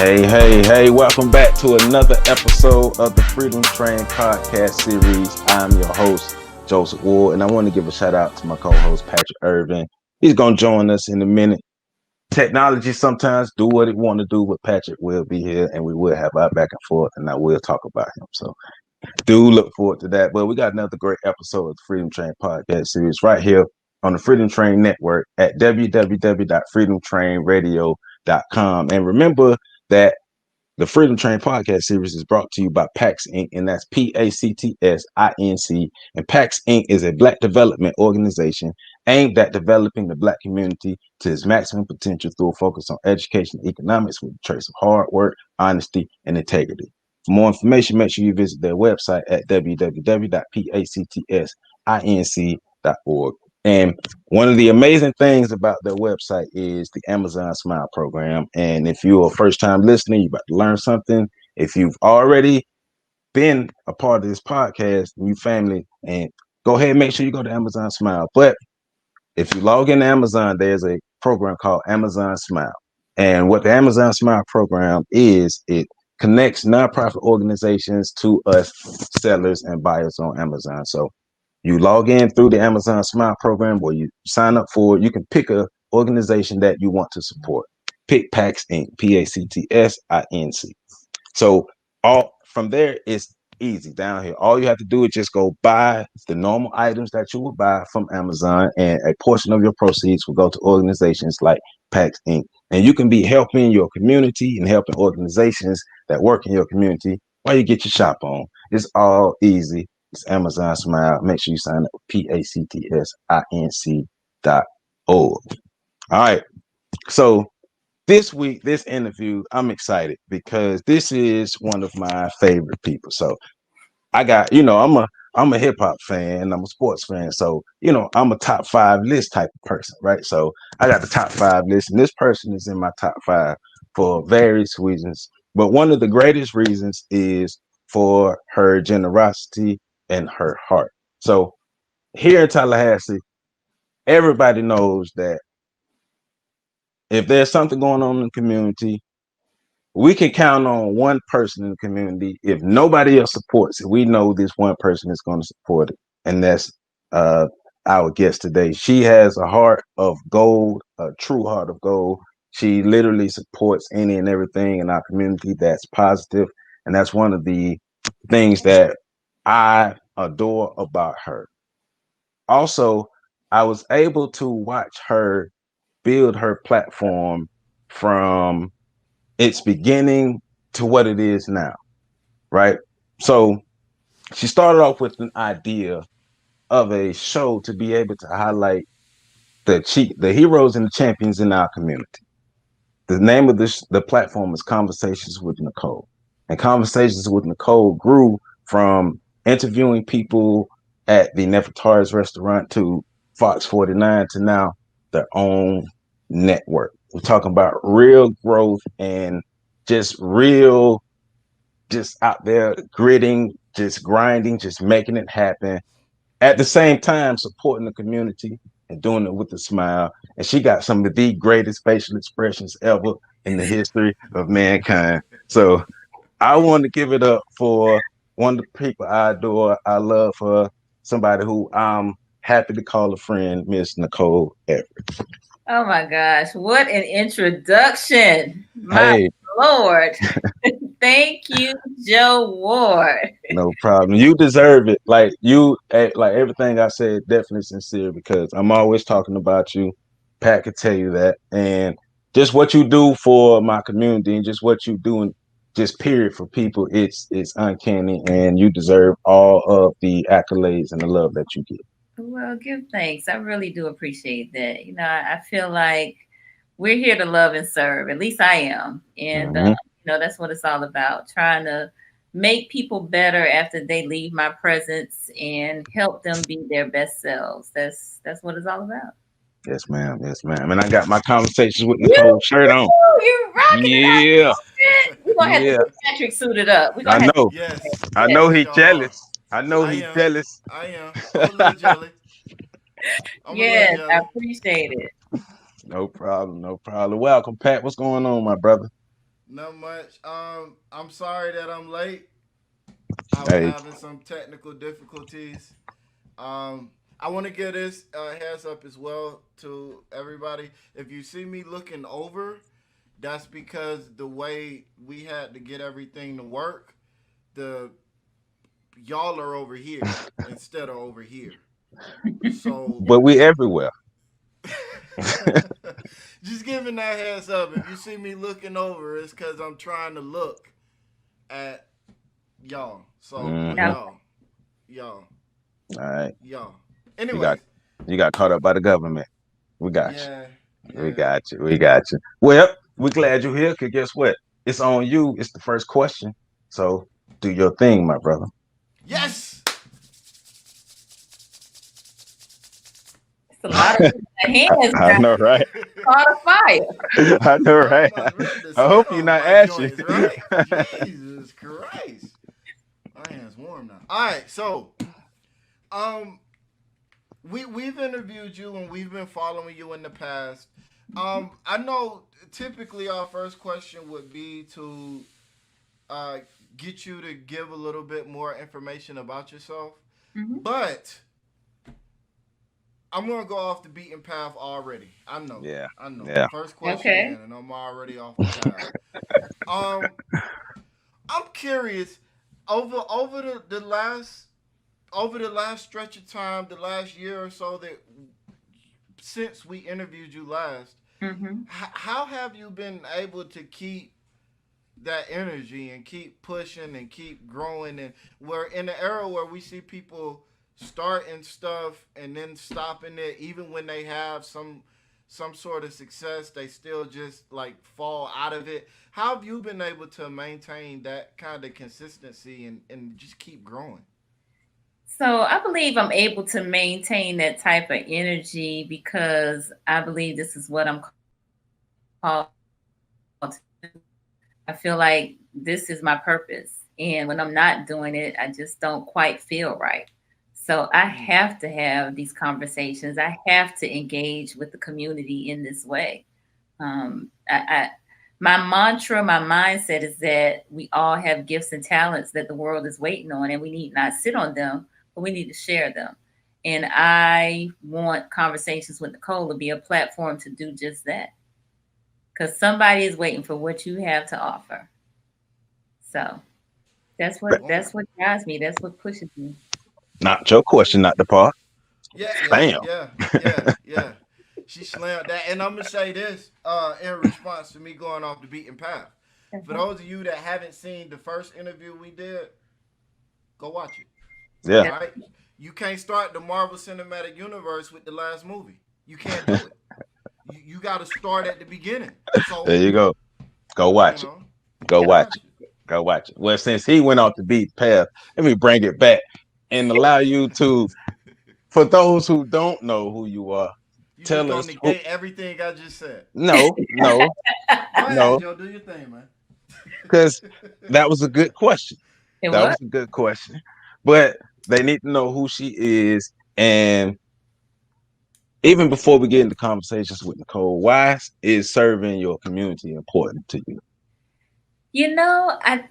Hey, welcome back to another episode of the Freedom Train podcast series. I'm your host, Joseph Ward, and I want to give a shout out to my co-host, Patrick Irvin. He's going to join us in a minute. Technology sometimes do what it want to do, but Patrick will be here, and we will have our back and forth, and I will talk about him. So do look forward to that. But we got another great episode of the Freedom Train podcast series right here on the Freedom Train Network at www.freedomtrainradio.com. And remember that the Freedom Train podcast series is brought to you by PAX Inc., and that's PACTSINC. And PAX Inc. is a Black development organization aimed at developing the Black community to its maximum potential through a focus on education and economics with a trace of hard work, honesty, and integrity. For more information, make sure you visit their website at www.pactsinc.org. And one of the amazing things about their website is the Amazon Smile program. And if you're a first-time listener, you're about to learn something. If you've already been a part of this podcast, you family, and go ahead and make sure you go to Amazon Smile. But if you log into Amazon, there's a program called Amazon Smile. And what the Amazon Smile program is, it connects nonprofit organizations to us sellers and buyers on Amazon. So you log in through the Amazon Smile program, where you sign up for it. You can pick a organization that you want to support. Pick PAX Inc., PACTSINC. So all from there, it's easy down here. All you have to do is just go buy the normal items that you would buy from Amazon, and a portion of your proceeds will go to organizations like PAX Inc. And you can be helping your community and helping organizations that work in your community while you get your shop on. It's all easy. It's Amazon Smile. Make sure you sign up with PACTSINC.org. All right. So this week, this interview, I'm excited because this is one of my favorite people. So I got, I'm a hip hop fan, I'm a sports fan. So, I'm a top 5 list type of person, right? So I got the top 5 list, and this person is in my top 5 for various reasons. But one of the greatest reasons is for her generosity and her heart. So here in Tallahassee, everybody knows that if there's something going on in the community, we can count on one person in the community. If nobody else supports it, we know this one person is going to support it. And that's our guest today. She has a heart of gold, a true heart of gold. She literally supports any and everything in our community that's positive. And that's one of the things that I adore about her. Also, I was able to watch her build her platform from its beginning to what it is now, right? So she started off with an idea of a show to be able to highlight the heroes and the champions in our community. The name of the platform is Conversations with Nicole. And Conversations with Nicole grew from interviewing people at the Nefertari's restaurant to Fox 49 to now their own network. We're talking about real growth and just real, just out there gritting, just grinding, just making it happen. At the same time, supporting the community and doing it with a smile. And she got some of the greatest facial expressions ever in the history of mankind. So I want to give it up for one of the people I adore. I love her, somebody who I'm happy to call a friend, Miss Nicole Everett. Oh my gosh, what an introduction. My Hey, Lord. Thank you, Joe Ward. no problem. You deserve it. Like everything I said, definitely sincere, because I'm always talking about you. Pat could tell you that. And just what you do for my community and just what you do, and just period for people, it's uncanny, and you deserve all of the accolades and the love that you get. Well, give thanks. I really do appreciate that. I feel like we're here to love and serve. At least I am. And, Mm-hmm. that's what it's all about, trying to make people better after they leave my presence and help them be their best selves. That's what it's all about. Yes, ma'am. Yes, ma'am. And I got my Conversations with You, Nicole shirt on. you rocking it out. Yeah. We're gonna have to Yeah. get Patrick suited up. We're I gonna have to know. Yes, I yeah. know we he sure are. jealous. I know I he am. jealous. I am. I'm a little jelly. I'm a little Yes, I jelly. appreciate it. No problem. No problem. Welcome, Pat. What's going on, my brother? Not much. I'm sorry that I'm late. I was Hey, having some technical difficulties. Um, I want to give this heads up as well to everybody. If you see me looking over, that's because the way we had to get everything to work, the y'all are over here instead of over here. So but we everywhere. just giving that heads up. If you see me looking over, it's because I'm trying to look at y'all. So, but Hmm. No. y'all, All right. y'all. You got Anyways, you got caught up by the government. We got yeah, you. We yeah. got you. We got you. Well, we're glad you're here. Cause guess what? It's on you. It's the first question. So do your thing, my brother. Yes. It's a lot of hands I now. know, right? Caught a fire. I know, I'm right? about ready to I spit hope you're on not my ashy. joints, right? Jesus Christ. My hand's warm now. All right, so um, we've interviewed you and we've been following you in the past. I know typically our first question would be to uh, get you to give a little bit more information about yourself, Mhm. but I'm gonna go off the beaten path already. I know, Yeah, I know. yeah. First question Okay. in, and I'm already off the path. Um, I'm curious over the last stretch of time, the last year or so that since we interviewed you last, Hmm. how have you been able to keep that energy and keep pushing and keep growing? And we're in an era where we see people starting stuff and then stopping it, even when they have some sort of success, they still just like fall out of it. How have you been able to maintain that kind of consistency and just keep growing? So I believe I'm able to maintain that type of energy because I believe this is what I'm called to I feel like this is my purpose. And when I'm not doing it, I just don't quite feel right. So I Mm. have to have these conversations. I have to engage with the community in this way. I my mantra, my mindset is that we all have gifts and talents that the world is waiting on, and we need not sit on them, but we need to share them. And I want Conversations with Nicole to be a platform to do just that because somebody is waiting for what you have to offer. So Boom. that's what drives me. That's what pushes me. Not your question, not the part. Yeah, yeah, Bam. yeah, yeah, yeah. She slammed that, and I'm gonna say this in response to me going off the beaten path. For Uh-huh. those of you that haven't seen the first interview we did, go watch it. Yeah. All right, you can't start the Marvel Cinematic Universe with the last movie. You can't do it. You got to start at the beginning. There So you go. Go you watch it. know, Go go watch watch it. it. Go watch it. Well, since he went off the beat path, let me bring it back and allow you to, for those who don't know who you are, You just tell gonna us who. negate everything I just said. No, no, Go ahead, no, Joe. Do your thing, man. because that was a good question. It That was. was a good question. But they need to know who she is. And even before we get into conversations with Nicole, why is serving your community important to you?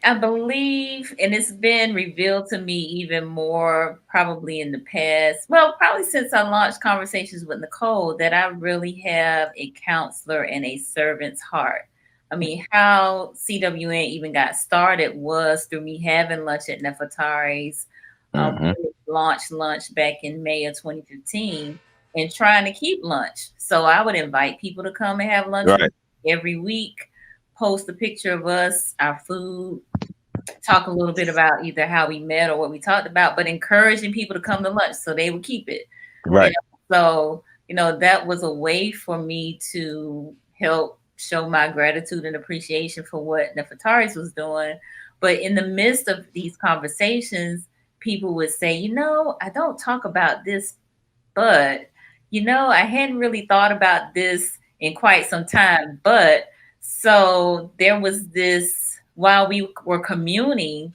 I believe, and it's been revealed to me even more probably in the past, well, probably since I launched Conversations with Nicole, that I really have a counselor and a servant's heart. I mean, how CWN even got started was through me having lunch at Nefertari's. Hmm. We launched lunch back in May of 2015 and trying to keep lunch. So I would invite people to come and have lunch with Right, me every week, post a picture of us, our food, talk a little bit about either how we met or what we talked about, but encouraging people to come to lunch so they would keep it. You right, know, so that was a way for me to help show my gratitude and appreciation for what Nefertaris was doing. But in the midst of these conversations, people would say, I don't talk about this, but I hadn't really thought about this in quite some time. But so there was this, while we were communing,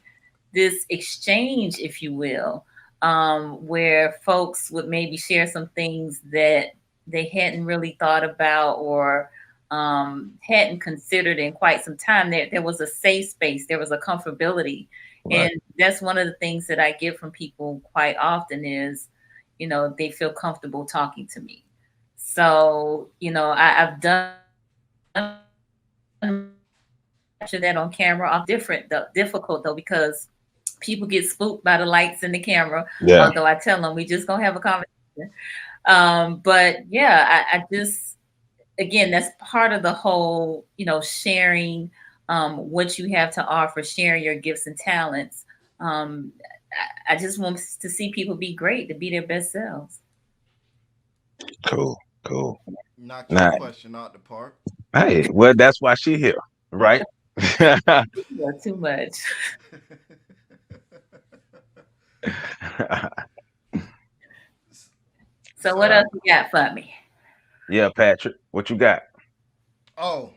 this exchange, if you will, where folks would maybe share some things that they hadn't really thought about, or hadn't considered in quite some time. There was a safe space, there was a comfortability. Right. And that's one of the things that I get from people quite often is, they feel comfortable talking to me. So, I've done that on camera. Difficult though, because people get spooked by the lights in the camera. Although I tell Yeah. them we just gonna have a conversation. But yeah, I just, again, that's part of the whole, sharing what you have to offer, sharing your gifts and talents. Um, I just want to see people be great, to be their best selves. Cool. Cool. Knocked your Now, question out the park. hey, well, that's why she here, right? Yeah, too much. So what Uh, else you got for me? yeah, Patrick, what you got? oh,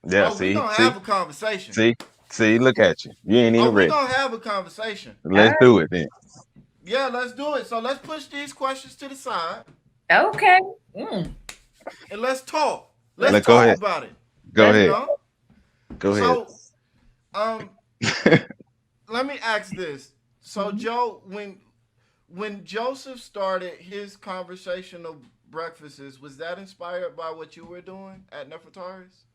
Yeah, we see, gonna see, have a conversation. see, see. Look at you. You ain't Oh, even we ready. gonna have a conversation. All Let's do it then. Yeah, let's do it. So let's push these questions to the side right. Okay. Mm, and let's talk. Let's let's Go talk ahead. talk. about it. Go Let's You ahead. know. Go ahead. So, um, let me ask this. So, Mhm. Joe, when Joseph started his conversational breakfasts, was that inspired by what you were doing at Nefertari's?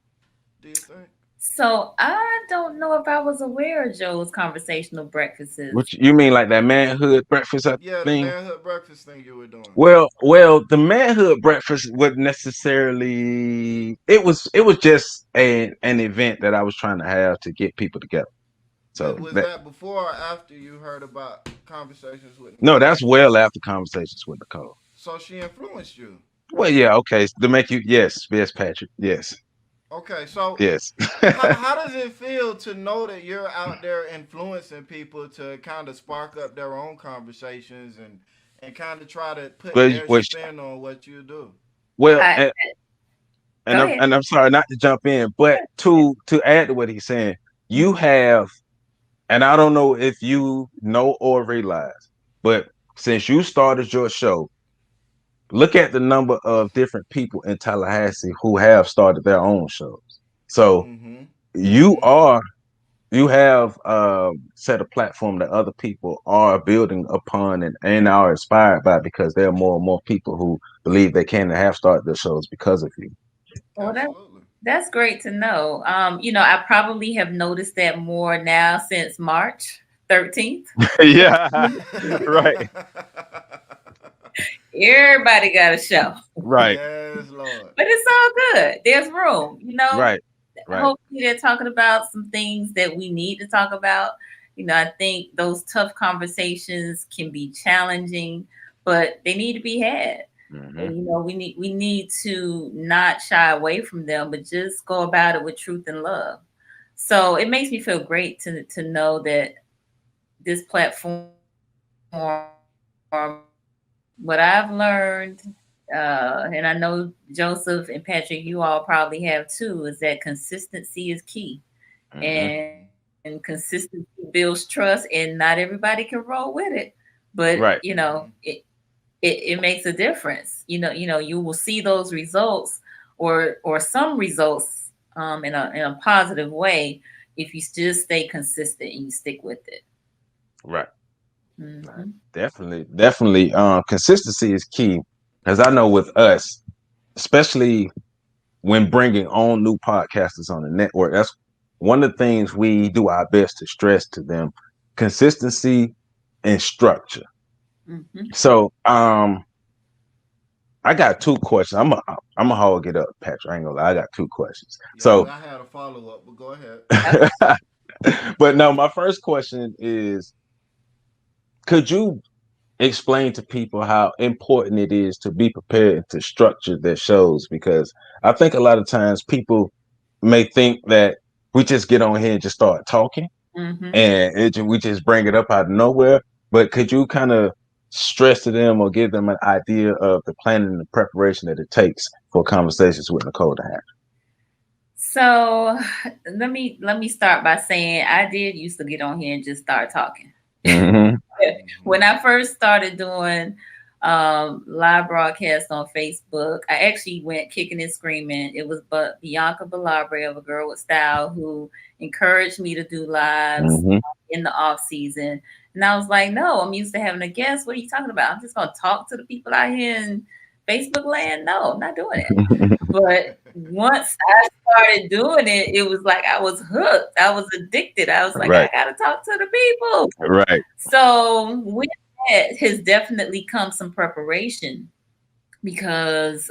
Do you think? So I don't know if I was aware of Joe's conversational breakfasts. You mean like that manhood breakfast Yeah, the thing? manhood breakfast thing you were doing. Well, the manhood breakfast wasn't necessarily. It was just an event that I was trying to have to get people together. So Was that that before or after you heard about Conversations with no, Nicole? that's well after conversations with Nicole. So she influenced you. Well, yeah, okay. To make you, yes, Patrick, yes, Okay, so yes. how does it feel to know that you're out there influencing people to kind of spark up their own conversations and kind of try to put well, their well, spin on what you do? well, I and Go I'm ahead. and I'm sorry not to jump in, but to add to what he's saying, you Mhm. have, and I don't know if you know or realize, but since you started your show, look at the number of different people in Tallahassee who have started their own shows. So Mm-hmm. you Mm-hmm. are you have set a platform that other people are building upon and are inspired by because there are more and more people who believe they can and have started their shows because of you. Well, Absolutely. that's great to know. I probably have noticed that more now since March 13th. Yeah, right, Everybody got a show, right, Yes, Lord. but it's all good. There's room, right, right, Hopefully, they're talking about some things that we need to talk about. I think those tough conversations can be challenging, but they need to be had. hmm And we need to not shy away from them, but just go about it with truth and love. So it makes me feel great to know that this platform, what I've learned, and I know Joseph and Patrick, you all probably have too, is that consistency is key. hmm And consistency builds trust, and not everybody can roll with it. But right, Mm-hmm. it makes a difference. You will see those results, or some results, in a positive way, if you just stay consistent and you stick with it. right. Right. Hmm. Definitely, definitely. Consistency is key, because I know with us, especially when bringing on new podcasters on the network, that's one of the things we do our best to stress to them: consistency and structure. Hmm. So, I got two questions. I'm a hog it up, Patrick. I ain't gonna lie. I got two questions. Yeah, So, I had a follow up, but go ahead. but no, my first question is: could you explain to people how important it is to be prepared to structure their shows? Because I think a lot of times people may think that we just get on here and just start talking Hmm. and we just bring it up out of nowhere. But could you kind of stress to them or give them an idea of the planning and the preparation that it takes for conversations with Nicole to So let me start by saying I did used to get on here and just start talking. happen? When Mm-hmm. I first started doing live broadcast on Facebook. I actually went kicking and screaming. It was but Bianca Balabre of A Girl with Style who encouraged me to do lives Mm-hmm. in the off season. And I was like, no, I'm used to having a guest. What are you talking about? I'm just gonna talk to the people out here in Facebook land. No, I'm not doing it. But once I started doing it, it was like I was hooked. I was addicted. I was like, I Right. gotta talk to the people. Right. So with that has definitely come some preparation because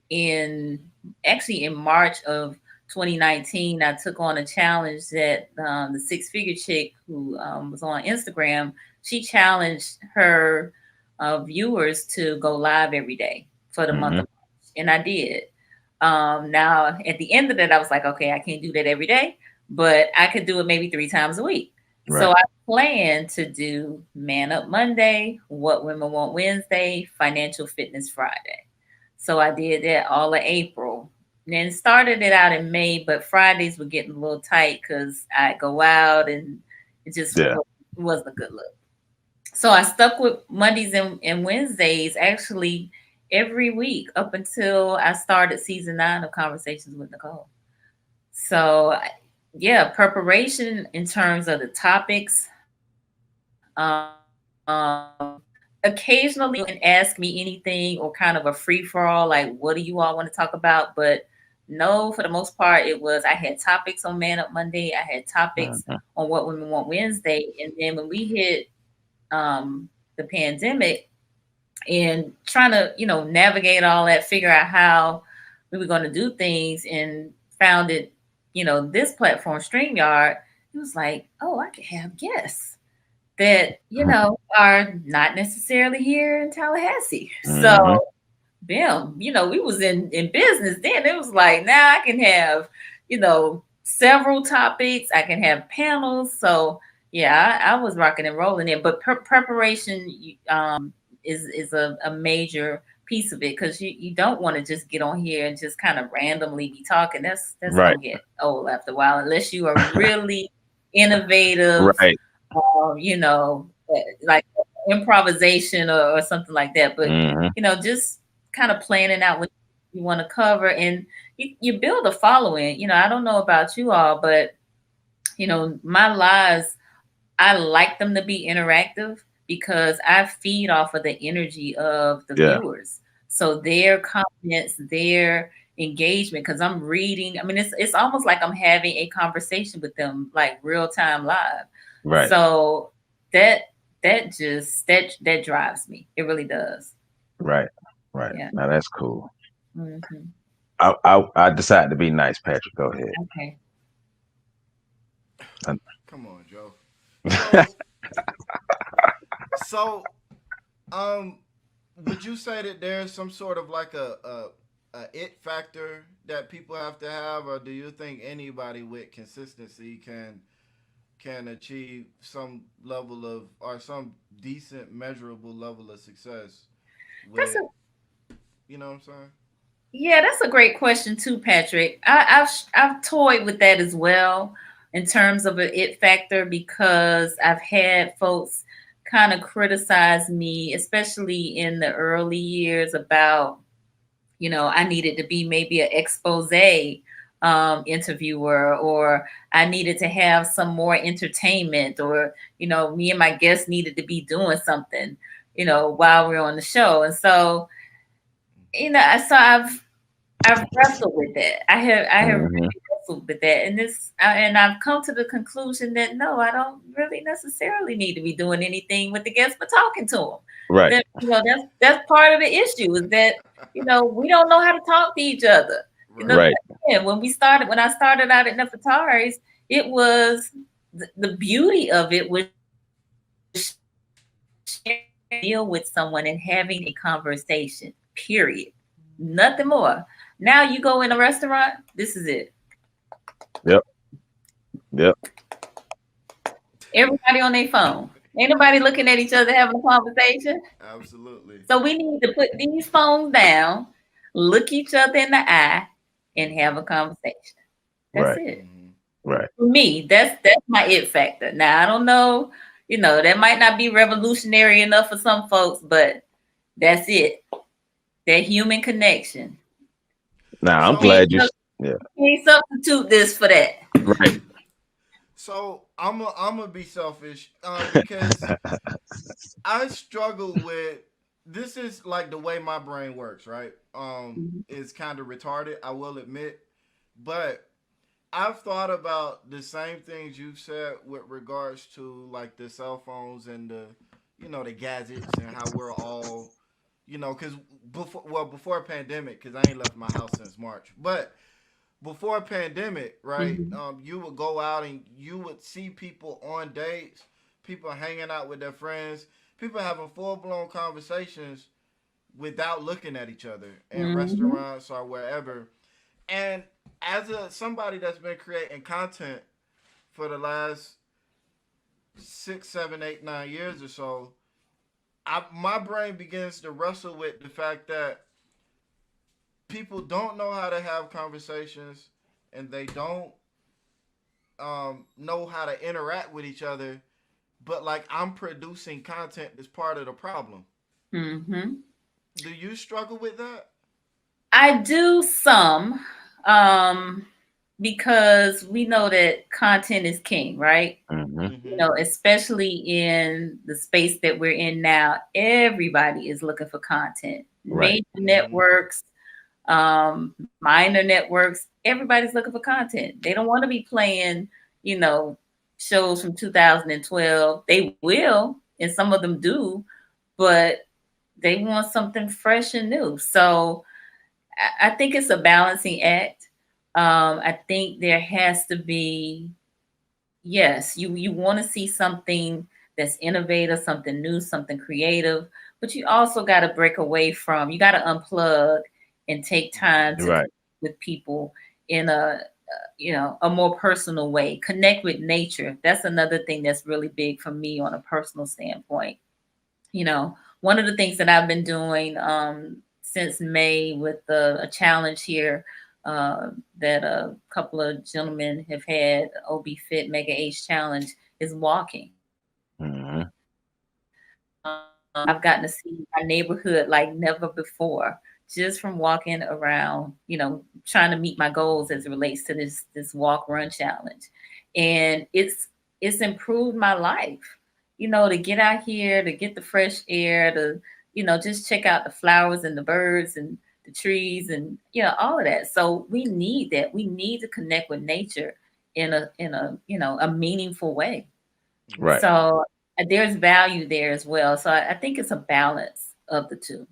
in actually in March of 2019, I took on a challenge that the six figure chick who was on Instagram, she challenged her viewers to go live every day for the month Mm-hmm. of March. And I did. Now, at the end of that, I was like, okay, I can't do that every day, but I could do it maybe 3 times a week. Right. So I plan to do Man Up Monday, What Women Want Wednesday, Financial Fitness Friday. So I did that all of April. And then started it out in May, but Fridays were getting a little tight because I go out and it just Yeah. wasn't a good look. So I stuck with Mondays and Wednesdays actually every week up until I started season 9 of Conversations with Nicole. So yeah, preparation in terms of the topics. Occasionally and ask me anything or kind of a free for all, like what do you all want to talk about? But no, for the most part, it was I had topics on Man Up Monday, I had topics Mm-hmm. on What Women Want Wednesday, and then when we hit the pandemic and trying to navigate all that, figure out how we were going to do things, and founded this platform StreamYard. It was like, oh, I could have guests that are not necessarily here in Tallahassee. Mm-hmm. So them, we was in business then. It was like now I can have, several topics. I can have panels. So yeah, I was rocking and rolling it. But preparation is a major piece of it because you don't want to just get on here and just kind of randomly be talking. That's Right. gonna get old after a while unless you are really innovative, Right. like improvisation or something like that. But Mm-hmm. just kind of planning out what you want to cover, and you build a following. I don't know about you all, but my lives, I like them to be interactive because I feed off of the energy of the Yeah. viewers. So their comments, their engagement, because I'm reading. I mean, it's almost like I'm having a conversation with them, like real time live. Right. So that drives me. It really does. Right. Right. Yeah. Now that's cool. Hmm. I decided to be nice, Patrick. Go ahead. Okay. Come on, Joe. So, would you say that there's some sort of like a it factor that people have to have, or do you think anybody with consistency can achieve some level of or some decent measurable level of success That's with, a you know what I'm saying? Yeah, that's a great question too, Patrick. I've toyed with that as well in terms of an it factor because I've had folks kind of criticize me, especially in the early years, about I needed to be maybe an expose interviewer, or I needed to have some more entertainment, or me and my guests needed to be doing something, while we're on the show, and so so I've wrestled with that. I have Mm-hmm. really wrestled with that, and and I've come to the conclusion that no, I don't really necessarily need to be doing anything with the guests, but talking to them. Right. That that's part of the issue is that we don't know how to talk to each other. Right. Right. Again, when I started out at Nefertari's, it was the beauty of it was sharing a meal with someone and having a conversation. Period. Nothing more. Now you go in a restaurant, this is it. Yep. Yep. Everybody on their phone. Ain't nobody looking at each other having a conversation. Absolutely. So we need to put these phones down, look each other in the eye, and have a conversation. That's Right. it. Mm-hmm. Right. For me, that's my it factor. Now I don't know, that might not be revolutionary enough for some folks, but That's it. That human connection. Now I'm So glad you. Yeah. Can't substitute this for that. Right. I'm gonna be selfish because I struggle with this is like the way my brain works, right? Mhm. It's kind of retarded, I will admit, but I've thought about the same things you've said with regards to like the cell phones and the the gadgets and how we're all because before pandemic, because I ain't left my house since March, but before pandemic, right? Mhm. You would go out and you would see people on dates, people hanging out with their friends, people having full blown conversations without looking at each other in Mhm. restaurants or wherever. And as a somebody that's been creating content for the last 6, 7, 8, 9 years or so, my brain begins to wrestle with the fact that people don't know how to have conversations and they don't know how to interact with each other, but like I'm producing content that's part of the problem. Mhm. Do you struggle with that? I do some, um, because we know that content is king, right? Hmm. You Mm-hmm. know, especially in the space that we're in now, everybody is looking for content. Right. Major Mm-hmm. networks, minor networks, everybody's looking for content. They don't want to be playing, you know, shows from 2012. They will, and some of them do, but they want something fresh and new. So I think it's a balancing act. I think there has to be, yes, you want to see something that's innovative, something new, something creative, but you also got to break away from, you got to unplug and take time to Right. connect with people in a a more personal way. Connect with nature. That's another thing that's really big for me on a personal standpoint. One of the things that I've been doing since May with a challenge here that a couple of gentlemen have had, OB Fit Mega Age Challenge, is walking. Hmm. I've gotten to see my neighborhood like never before, just from walking around, trying to meet my goals as it relates to this walk run challenge. And it's improved my life, to get out here, to get the fresh air, to, just check out the flowers and the birds and the trees and all of that. So we need that. We need to connect with nature in a a meaningful way. Right. Mm-hmm. So there's value there as well. So I think it's a balance of the two.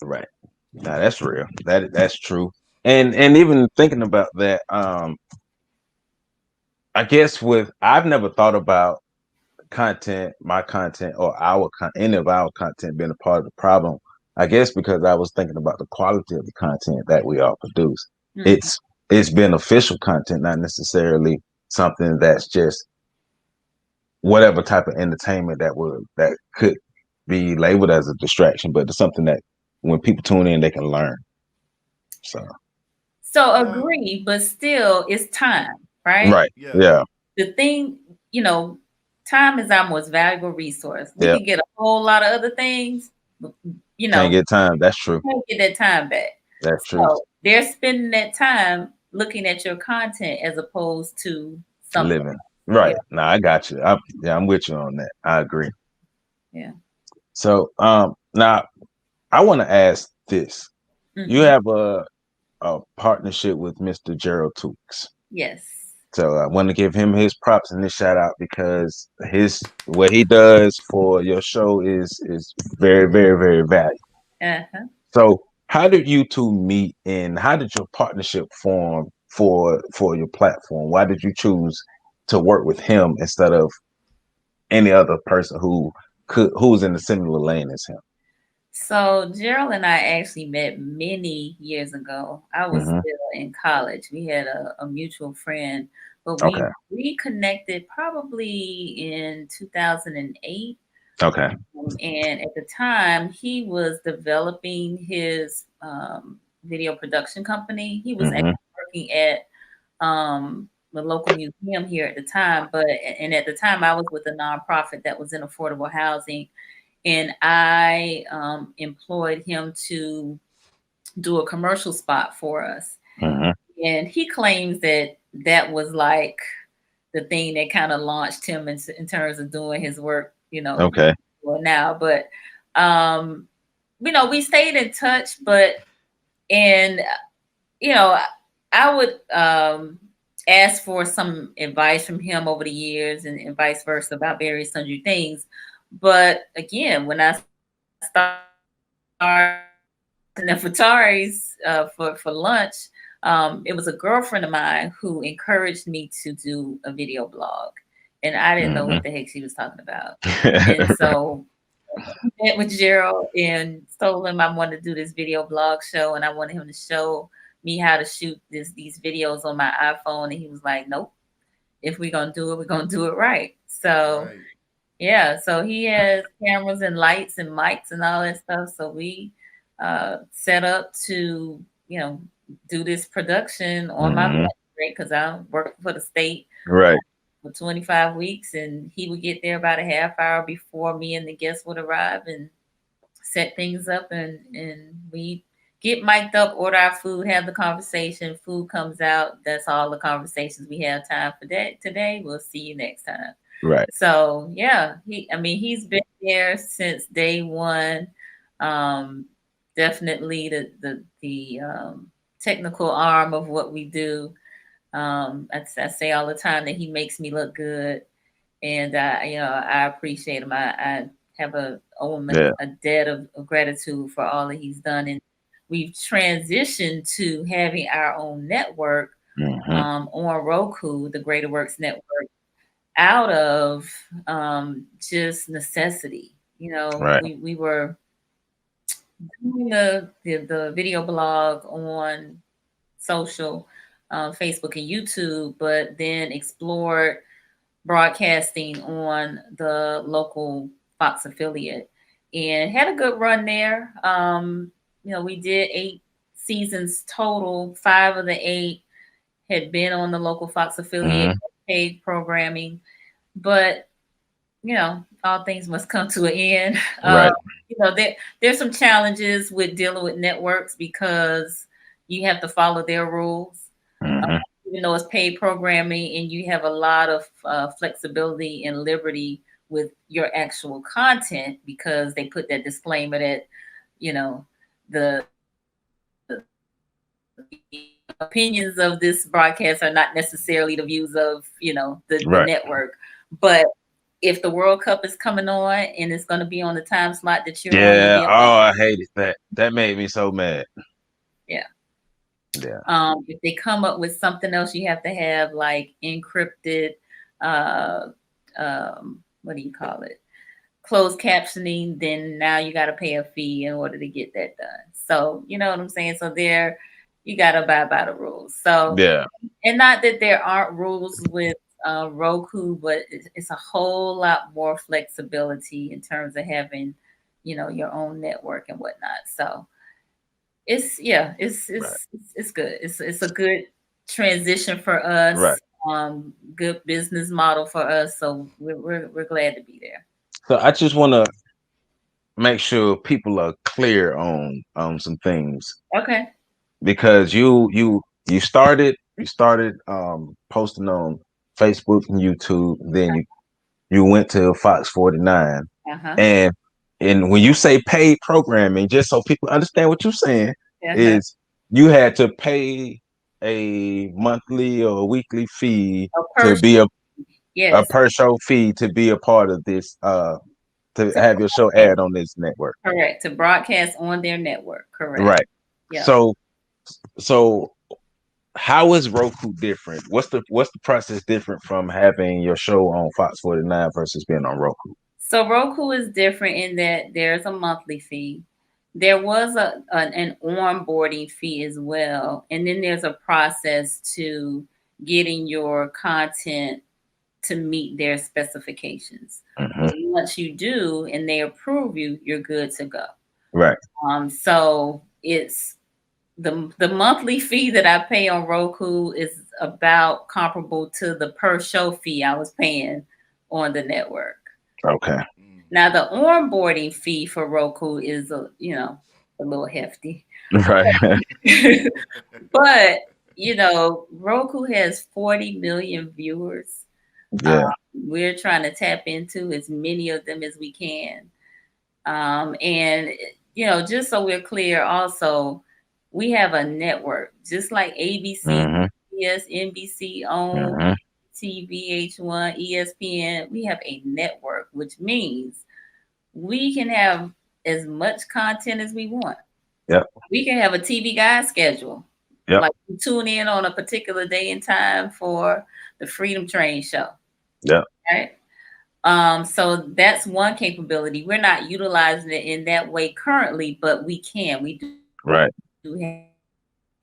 Right. Now that's real. That's true. And even thinking about that, I guess with I've never thought about content, my content, or any of our content being a part of the problem. I guess because I was thinking about the quality of the content that we all produce. Mhm. It's beneficial content, not necessarily something that's just whatever type of entertainment that could be labeled as a distraction, but it's something that when people tune in, they can learn. So So Now, agree, but still it's time, right? right, yeah. yeah, The thing, you know, time is our most valuable resource. We yeah, can get a whole lot of other things, but, you can't know, get time. That's true. you can't get that time back. That's true. So they're spending that time looking at your content as opposed to something. Living Yeah, right now, I got you. I'm with you on that. I agree. yeah. So, now I want to ask this: you Hmm. have a partnership with Mr. Gerald Tookes. Yes. So I want to give him his props and his shout out because his what he does for your show is very, very, very valuable. Uh-huh. So how did you two meet and how did your partnership form for your platform? Why did you choose to work with him instead of any other person who's in a similar lane as him? So Gerald and I actually met many years ago. I was Hmm. still in college. We had a mutual friend, but we Okay. reconnected probably in 2008. Okay. And at the time, he was developing his video production company. He was Hmm. actually working at the local museum here at the time, and at the time, I was with a nonprofit that was in affordable housing, and I employed him to do a commercial spot for us. Mm-hmm. And he claims that that was like the thing that kind of launched him in terms of doing his work, Okay. well now. But we stayed in touch, and you know, I would ask for some advice from him over the years, and vice versa about various sundry things. But again, when I started Nefataris for lunch, it was a girlfriend of mine who encouraged me to do a video blog, and I didn't know Mm-hmm. what the heck she was talking about. And so I met with Gerald and told him I wanted to do this video blog show, and I wanted him to show me how to shoot these videos on my iPhone. And he was like, "Nope, if we're gonna do it, we're gonna do it right." So Right. yeah, so he has cameras and lights and mics and all that stuff. So we set up to, do this production on my Mm-hmm. lunch break because I worked for the state Right. for 25 weeks, and he would get there about a half hour before me and the guests would arrive and set things up, and we get mic'd up, order our food, have the conversation, food comes out. That's all the conversations we have time for that today. We'll see you next time. Right. So yeah, he's been there since day one. Um, Definitely the technical arm of what we do. I say all the time that he makes me look good, and I appreciate him. I have owe him Yeah. a debt of gratitude for all that he's done, and we've transitioned to having our own network Mm-hmm. on Roku, the Greater Works Network, out of just necessity. Right. We were doing the video blog on social, Facebook and YouTube, but then explored broadcasting on the local Fox affiliate and had a good run there. We did 8 seasons total. 5 of the 8 had been on the local Fox affiliate, Mm-hmm. paid programming, but all things must come to an end. Right. There's some challenges with dealing with networks because you have to follow their rules. Uh, Mm-hmm. Even though it's paid programming, and you have a lot of flexibility and liberty with your actual content because they put that disclaimer that the opinions of this broadcast are not necessarily the views of the Right. network. But if the World Cup is coming on and it's going to be on the time slot that you're on, you'll Yeah. be able Oh, to. I hated that. That made me so mad. Yeah. Yeah. If they come up with something else, you have to have like encrypted, uh, what do you call it? Closed captioning. Then now you got to pay a fee in order to get that done. So you know what I'm saying. So you got to abide by the rules. So, Yeah. and not that there aren't rules with Roku, but it's a whole lot more flexibility in terms of having, your own network and whatnot. So it's yeah, Right. it's good. It's a good transition for Right. us. Good business model for us. So we're glad to be there. So I just want to make sure people are clear on some things Okay. because you started posting on Facebook and YouTube, then you went to Fox 49, Uh-huh. and when you say paid programming, just so people understand what you're saying, Uh-huh. is you had to pay a monthly or a weekly fee A to per be a yes. per show fee to be a part of this to To have your show broadcast, aired on this network. correct. To broadcast on their network. Correct. Right. Yeah. So how is Roku different? What's the process different from having your show on Fox 49 versus being on Roku? So Roku is different in that there's a monthly fee. There was an onboarding fee as well, and then there's a process to getting your content to meet their specifications. Hmm. But once you do and they approve you, you're good to go. Right. So it's the monthly fee that I pay on Roku is about comparable to the per show fee I was paying on the network. Okay. Now the onboarding fee for Roku is a little hefty. Right. But Roku has 40 million viewers. Um, Yeah. we're trying to tap into as many of them as we can. And just so we're clear, also we have a network, just like ABC, Mm-hmm. CBS, NBC, OWN, Mm-hmm. TVH1, ESPN. We have a network, which means we can have as much content as we want. Yep. We can have a TV guide schedule. Yep. Like you tune in on a particular day and time for the Freedom Train show. Yep. Right. So that's one capability. We're not utilizing it in that way currently, but we can. We do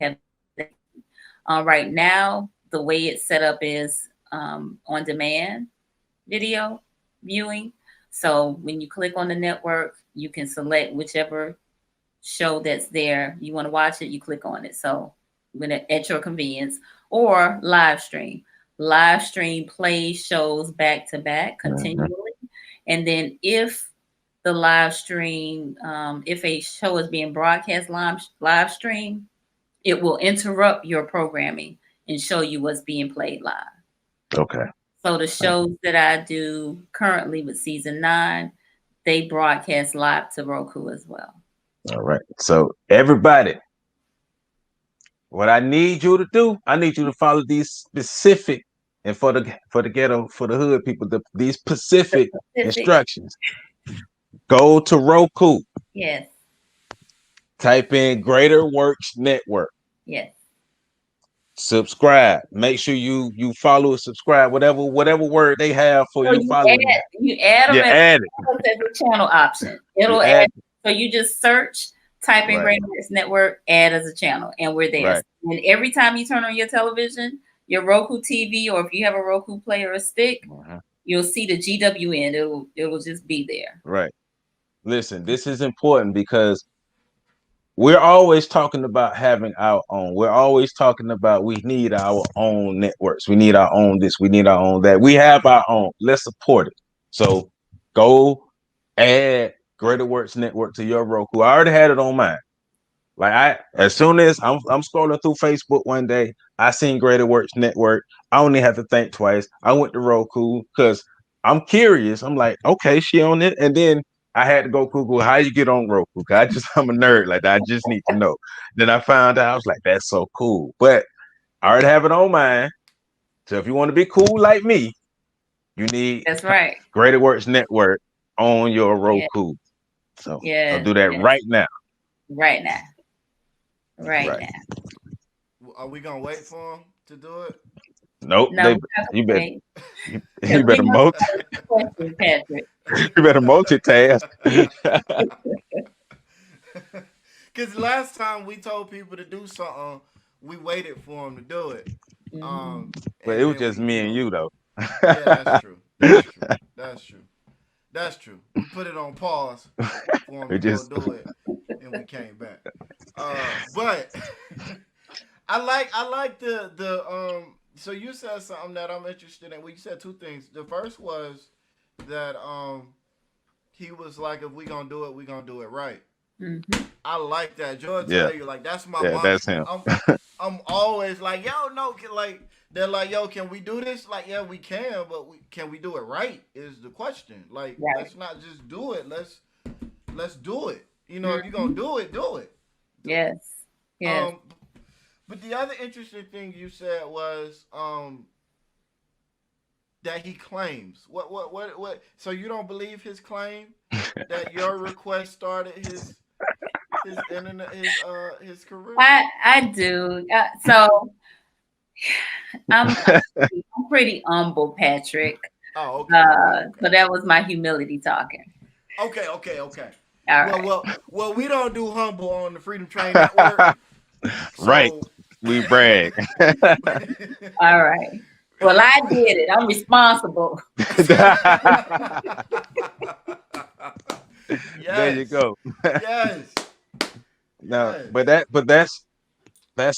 have Right. right now, the way it's set up is on demand video viewing. So when you click on the network, you can select whichever show that's there. You want to watch it, you click on it. So at your convenience, or live stream. Live stream plays shows back to back Mm-hmm. continually. And then if the live stream, if a show is being broadcast live stream, it will interrupt your programming and show you what's being played live. Okay. So the shows that I do currently with season 9, they broadcast live to Roku as well. All right. So everybody, what I need you to do, I need you to follow these specific, and for the ghetto, for the hood people, these specific instructions. Go to Roku. Yes. Type in Greater Works Network. Yes. Subscribe. Make sure you follow and subscribe. Whatever word they have for you following. You add them as a channel option. It'll add. So you just search, type in Greater Works Network, add as a channel, and we're there. Right. And every time you turn on your television, your Roku TV, or if you have a Roku player or stick, you'll see the GWN. It'll just be there. Right. Listen, this is important because we're always talking about having our own. We're always talking about we need our own networks. We need our own this. We need our own that. We have our own. Let's support it. So go add Greater Works Network to your Roku. I already had it on mine. Like as soon as I'm scrolling through Facebook one day, I seen Greater Works Network. I only have to think twice. I went to Roku because I'm curious. I'm like, okay, she on it, and then I had to go Google how you get on Roku. I'm a nerd like that. I just need to know. Then I found out. I was like, that's so cool. But I already have it on mine. So if you want to be cool like me, you need that's right. Greater Works Network on your Roku. Yeah. So I'll do that right now. Right now. Right now. Are we gonna wait for him to do it? Nope. No, you better Patrick. You better multitask. Because last time we told people to do something, we waited for them to do it. But it was just me and you, though. Yeah, that's true. That's true. That's true. That's true. We put it on pause for them to go do it, and we came back. But I like the So you said something that I'm interested in. Well, you said two things. The first was that he was like, if we gonna do it, we gonna do it right. Mm-hmm. I like that. George tell you like that's my mom. That's him. I'm always like, yo, no, like they're like, yo, can we do this? Like, yeah, we can, but can we do it right? Is the question. Like, let's not just do it. Let's do it. You know, if you're gonna do it, do it. Yes. Yes. But the other interesting thing you said was that he claims. What? So you don't believe his claim that your request started his internet his career? I do. So I'm pretty humble, Patrick. Oh, okay. So that was my humility talking. Okay. All right. Well, we don't do humble on the Freedom Train Network. So... Right. We brag. All right. Well, I did it. I'm responsible. There you go. Yes. No, yes. but that's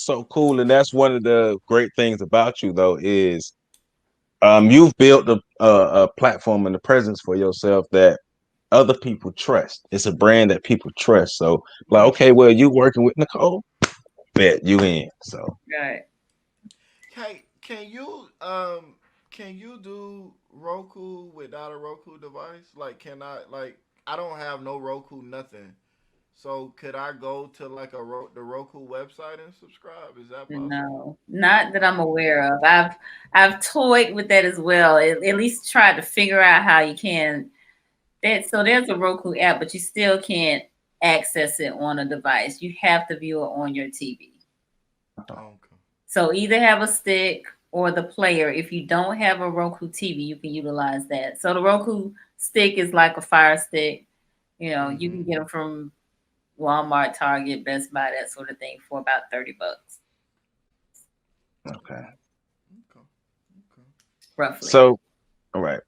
so cool, and that's one of the great things about you, though, is you've built a platform and a presence for yourself that other people trust. It's a brand that people trust. So like, Right. okay, well, you working with Nicole, bet you in. So Right. Hey, can you do Roku without a Roku device? Like, can I like I don't have no Roku nothing. So could I go to like the Roku website and subscribe? Is that possible? No, not that I'm aware of. I've toyed with that as well. At least tried to figure out how you can. So there's a Roku app, but you still can't access it on a device. You have to view it on your TV. Okay. So either have a stick or the player. If you don't have a Roku TV, you can utilize that. So the Roku stick is like a Fire Stick. You can Mm-hmm. get them from Walmart, Target, Best Buy, that sort of thing for about $30, okay. Okay. Okay. roughly. So all right.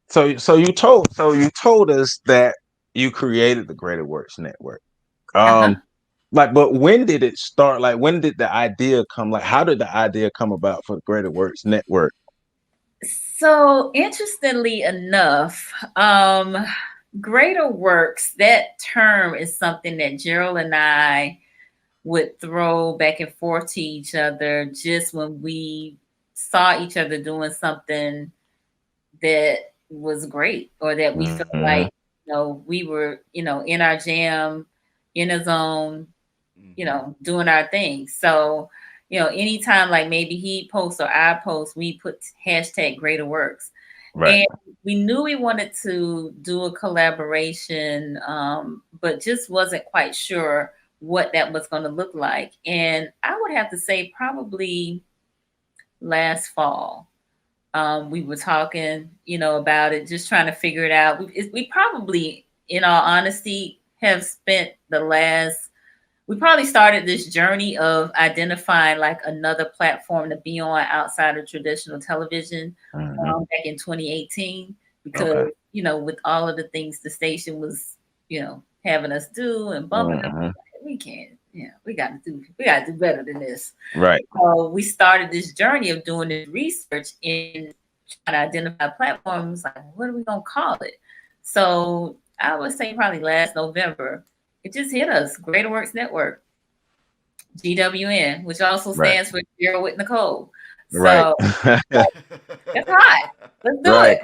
So you told us that you created the Greater Works Network. Uh-huh. Um, like, but when did it start? Like, when did the idea come? Like, how did the idea come about for the Greater Works Network? So interestingly enough, greater works, that term is something that Gerald and I would throw back and forth to each other just when we saw each other doing something that was great, or that we felt Mm-hmm. like, we were, in our jam, in a zone, Mm-hmm. doing our thing. So, anytime like maybe he posts or I post, we put hashtag greater works. Right. And we knew we wanted to do a collaboration, but just wasn't quite sure what that was going to look like. And I would have to say probably last fall, we were talking, about it, just trying to figure it out. We probably, in all honesty, have spent we probably started this journey of identifying like another platform to be on outside of traditional television, Mm-hmm. back in 2018, because, Okay. with all of the things the station was, having us do and bumping us, Mm-hmm. we can't, we got to do better than this. Right. So we started this journey of doing this research in trying to identify platforms. Like, what are we gonna call it? So I would say probably last November, it just hit us. Greater Works Network, GWN, which also Right. stands for Gerald with Nicole. Right. So it's hot. Let's do Right.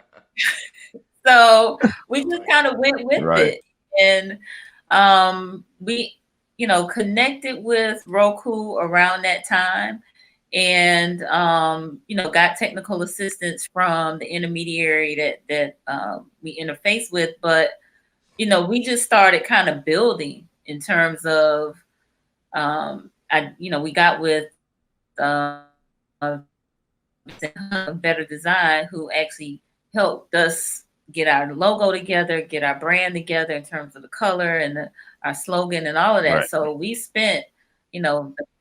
it. So we I just like kind it. of went with Right. it, and we, connected with Roku around that time, and got technical assistance from the intermediary that we interface with. But we just started kind of building in terms of we got with Better Design, who actually helped us get our logo together, get our brand together in terms of the color and our slogan and all of that. Right. So we spent,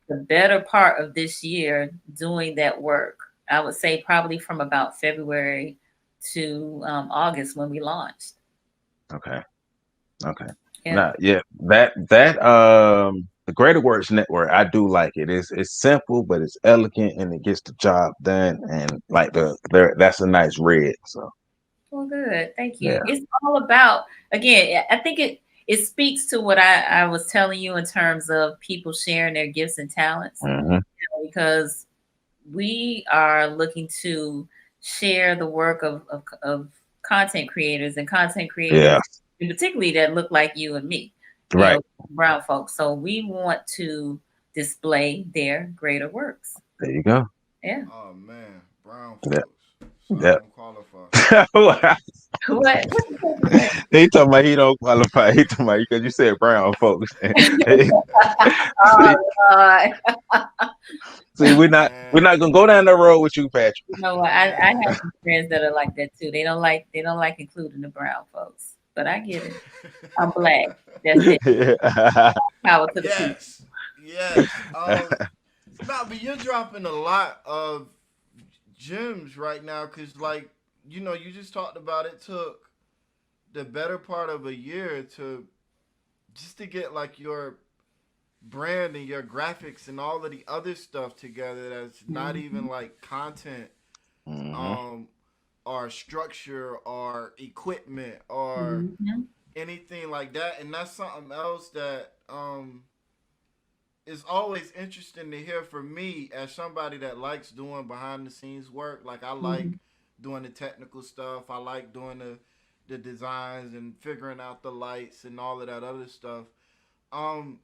the better part of this year doing that work. I would say probably from about February to August when we launched. Okay. Okay. Yeah. Now, yeah, that the Greater Works Network, I do like it. It's simple, but it's elegant and it gets the job done. And like that's a nice read. So Well, good. Thank you. yeah. It's all about, again, I think it speaks to what I was telling you in terms of people sharing their gifts and talents, Hmm. because we are looking to share the work of content creators, and content Yeah. creators, and particularly that look like you and me, Right. brown folks. So we want to display their greater works. There you go. Yeah. Oh man, brown Yep. folks. So I Yep. don't qualify. What? What the fuck is that? He talking about he don't qualify. He talking about because you said brown folks. see, Oh, God. see, we're Man. not gonna go down the road with you, Patrick. You know what? I have some friends that are like that too. They don't like including the brown folks. But I get it. I'm black. That's it. Yeah. Power to the people. Yes. Yes. No, but you're dropping a lot of gems right now because, like, you just talked about it took the better part of a year to just to get like your brand and your graphics and all of the other stuff together that's not Mm-hmm. even like content Hmm. um or structure or equipment or Mm-hmm. anything like that. And that's something else that is always interesting to hear from me as somebody that likes doing behind the scenes work. Like I like Mhm. doing the technical stuff. I like doing the designs and figuring out the lights and all of that other stuff. Um,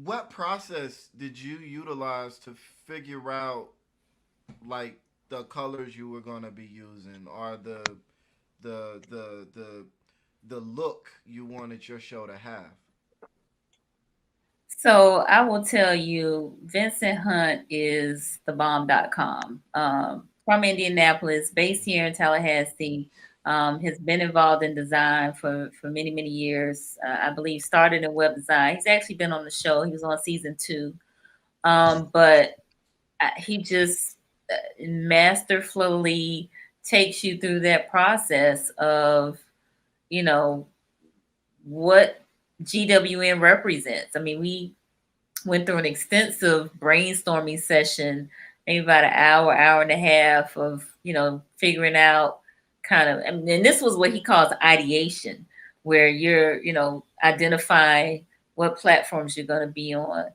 what process did you utilize to figure out like the colors you were gonna be using, or the the the the look you wanted your show to have? So I will tell you, Vincent Hunt is the bomb.com. From Indianapolis, based here in Tallahassee, has been involved in design for many, many years. I believe started in web design. He's actually been on the show. He was on season 2. But he just masterfully takes you through that process of, you know, what GWN represents. I mean, we went through an extensive brainstorming session, maybe about an hour, hour and a half of, figuring out kind of, and this was what he calls ideation, where you're, identifying what platforms you're going to be on,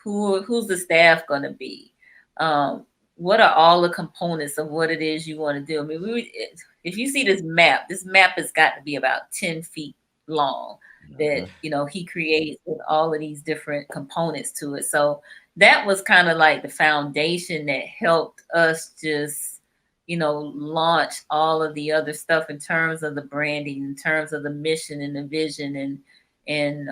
who's the staff going to be, what are all the components of what it is you want to do. I mean, if you see this map has got to be about 10 feet long that Mhm. he creates with all of these different components to it. So that was kind of like the foundation that helped us just launch all of the other stuff in terms of the branding, in terms of the mission and the vision, and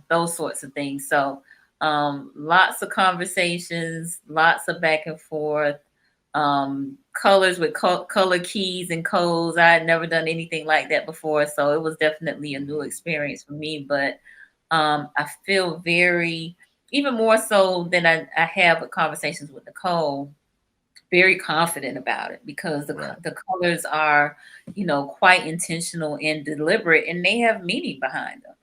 those sorts of things. So lots of conversations, lots of back and forth, colors with color keys and codes. I had never done anything like that before, so it was definitely a new experience for me. But I feel very, even more so than I have with Conversations with Nicole, very confident about it because Right. the colors are, quite intentional and deliberate, and they have meaning behind them.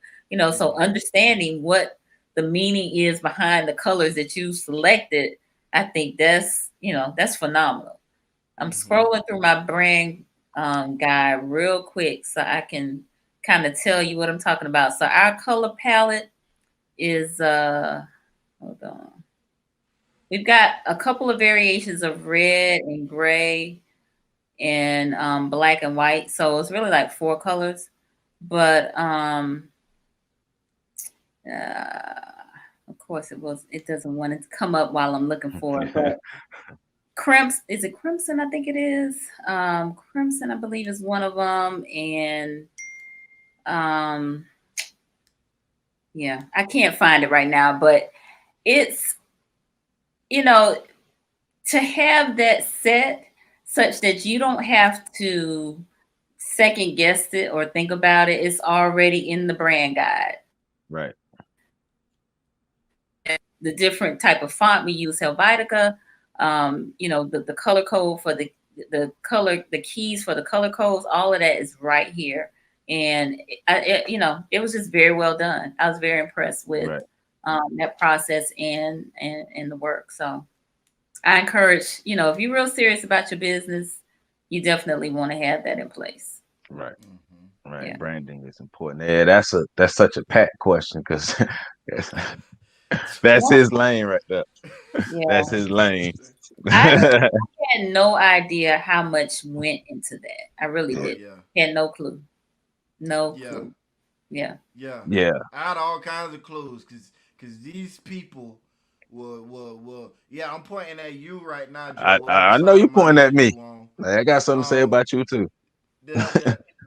So Mm-hmm. understanding what the meaning is behind the colors that you selected, I think that's phenomenal. I'm Mm-hmm. scrolling through my brand guide real quick so I can kind of tell you what I'm talking about. So our color palette is hold on. We've got a couple of variations of red and gray and black and white. So it's really like 4 colors. But of course it doesn't want to come up while I'm looking for it. But crimson, is it crimson? I think it is. Crimson, I believe, is one of them. And um yeah, I can't find it right now, but it's you know to have that set such that you don't have to second guess it or think about it. It's already in the brand guide. Right. The different type of font we use, Helvetica, the color code for the keys for the color codes, all of that is right here. And it was just very well done. I was very impressed with Right. that process and the work. So I encourage, if you're real serious about your business, you definitely want to have that in place. Right. Mm-hmm. Right. Yeah. Branding is important. Yeah, that's such a pat question because that's Yeah. his lane right there. Yeah. That's his lane. I had no idea how much went into that. I really Oh did. yeah. Had no clue. No Yeah. clue. Yeah. Yeah. Yeah. I had all kinds of clues because these people will yeah, I'm pointing at you right now, I Joe, whatever I know side you of my pointing at head me. you on. I got something to say Um about you too. they'll,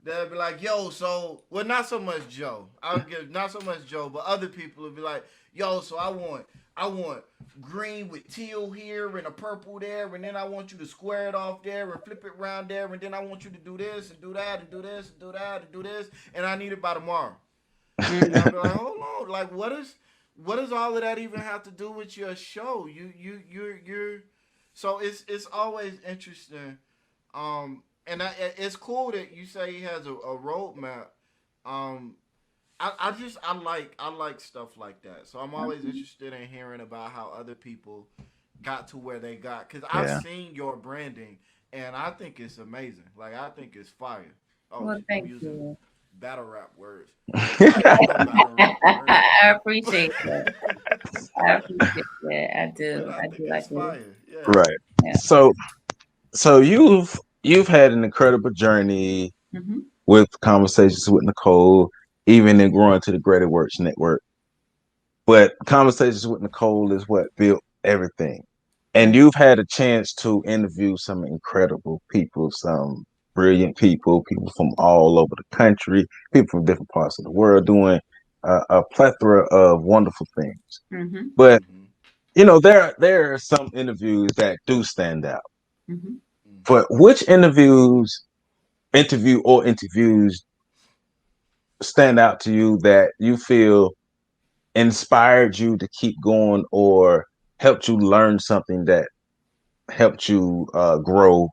they'll be like, yo, so well, not so much Joe. I'll give not so much Joe, but other people will be like, yo, so I want green with teal here and a purple there, and then I want you to square it off there and flip it around there, and then I want you to do this and do that and do this and do that and do this, and I need it by tomorrow. And I'll be like, hold on, like what does all of that even have to do with your show? You're so it's always interesting. It's cool that you say he has a roadmap. Um, I like stuff like that. So I'm always interested in hearing about how other people got to where they got because I've Yeah. seen your branding and I think it's amazing. Like I think it's fire. Oh, Well, I'm thank using you. battle rap words. I don't know battle rap words. I appreciate that. I appreciate that. I But do. I I think do. I it's do. fire. Yeah. Right. Yeah. So you've had an incredible journey Mm-hmm. with Conversations with Nicole, even in growing to the Greater Works Network. But Conversations with Nicole is what built everything. And Mm-hmm. you've had a chance to interview some incredible people, some brilliant people, people from all over the country, people from different parts of the world doing a plethora of wonderful things. Mm-hmm. But Mm-hmm. there are some interviews that do stand out. Mm-hmm. Mm-hmm. But which interviews stand out to you that you feel inspired you to keep going or helped you learn something that helped you grow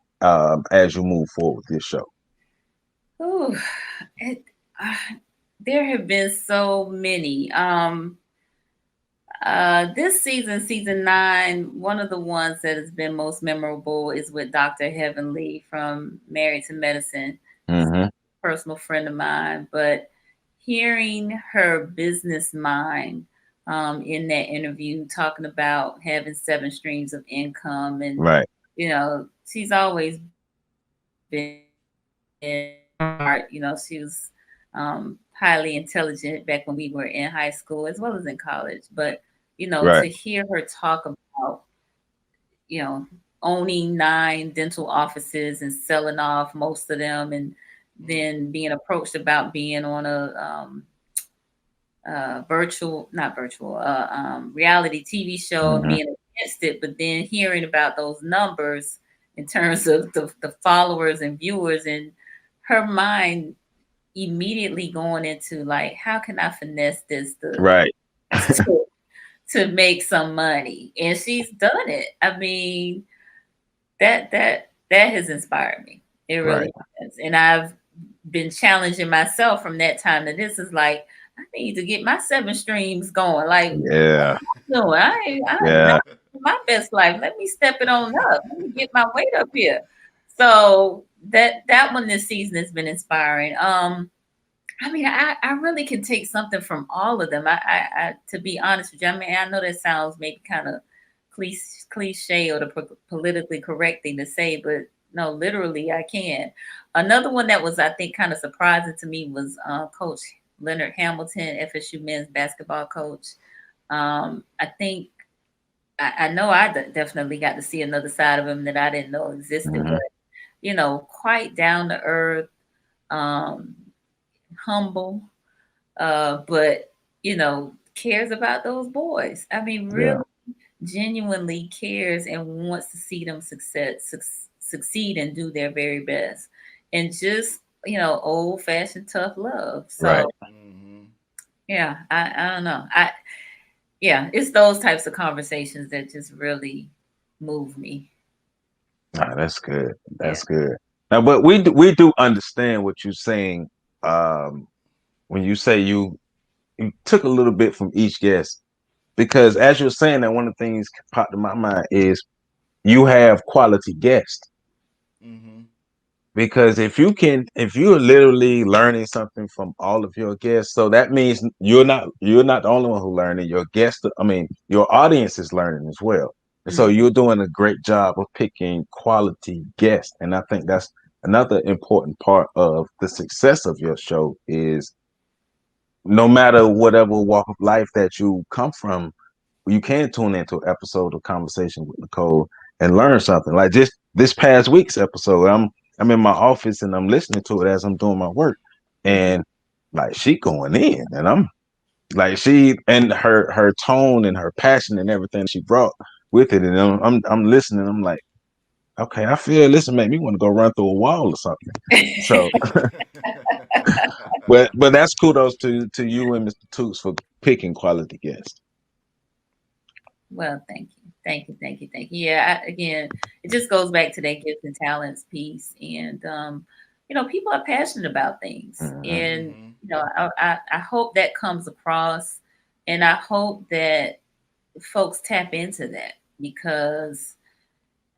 as you move forward with this show? Ooh, it, uh, there have been so many. This season, season 9, one of the ones that has been most memorable is with Dr. Heavenly from Married to Medicine, Mm-hmm. personal friend of mine. But hearing her business mind in that interview, talking about having 7 streams of income, and Right, she's always been smart. She was highly intelligent back when we were in high school as well as in college. But right, to hear her talk about you know owning 9 dental offices and selling off most of them, and Mm-hmm. then being approached about being on a virtual, not virtual, reality TV show, and mm-hmm. being against it, but then hearing about those numbers in terms of the followers and viewers, and her mind immediately going into like, how can I finesse this Right, to, to make some money? And she's done it. I mean, that has inspired me. It right. really has. And I've been challenging myself from that time to this. Is like, I need to get my 7 streams going. Like, what Yeah, am I doing? I'm not yeah, living my best life. Let me step it on up. Let me get my weight up here. So that one this season has been inspiring. I mean, I really can take something from all of them. I to be honest with you, I mean, I know that sounds maybe kind of cliche or the politically correct thing to say, but no, literally, I can. Another one that was, I think, kind of surprising to me was Coach Leonard Hamilton, FSU men's basketball coach. I think I know definitely got to see another side of him that I didn't know existed, mm-hmm. but quite down to earth, um, humble, but cares about those boys. I mean, Yeah, really genuinely cares and wants to see them succeed and do their very best, and just old fashioned tough love. right. So Mm-hmm. yeah, I don't know. Yeah, it's those types of conversations that just really move me. Ah, that's good. Yeah. That's good. Now, but we do understand what you're saying. Um, when you say you took a little bit from each guest, because as you're saying that, one of the things popped in my mind is you have quality guests. Mm-hmm. Because if you're literally learning something from all of your guests, so that means you're not the only one who learning. Your guests, I mean, your audience is learning as well. And so Mhm. you're doing a great job of picking quality guests. And I think that's another important part of the success of your show is no matter whatever walk of life that you come from, you can tune into an episode of Conversation with Nicole and learn something. Like just this past week's episode, I'm in my office and I'm listening to it as I'm doing my work, and like she going in, and I'm like she and her tone and her passion and everything she brought with it, and I'm listening. I'm like, okay, I feel this will make me want to go run through a wall or something. So, but that's kudos to you and Mr. Tookes for picking quality guests. Well, thank you. Thank you. Thank you. Thank you. Yeah, again, it just goes back to that gifts and talents piece. And, people are passionate about things. Mhm. And, Mm-hmm. I hope that comes across. And I hope that folks tap into that because,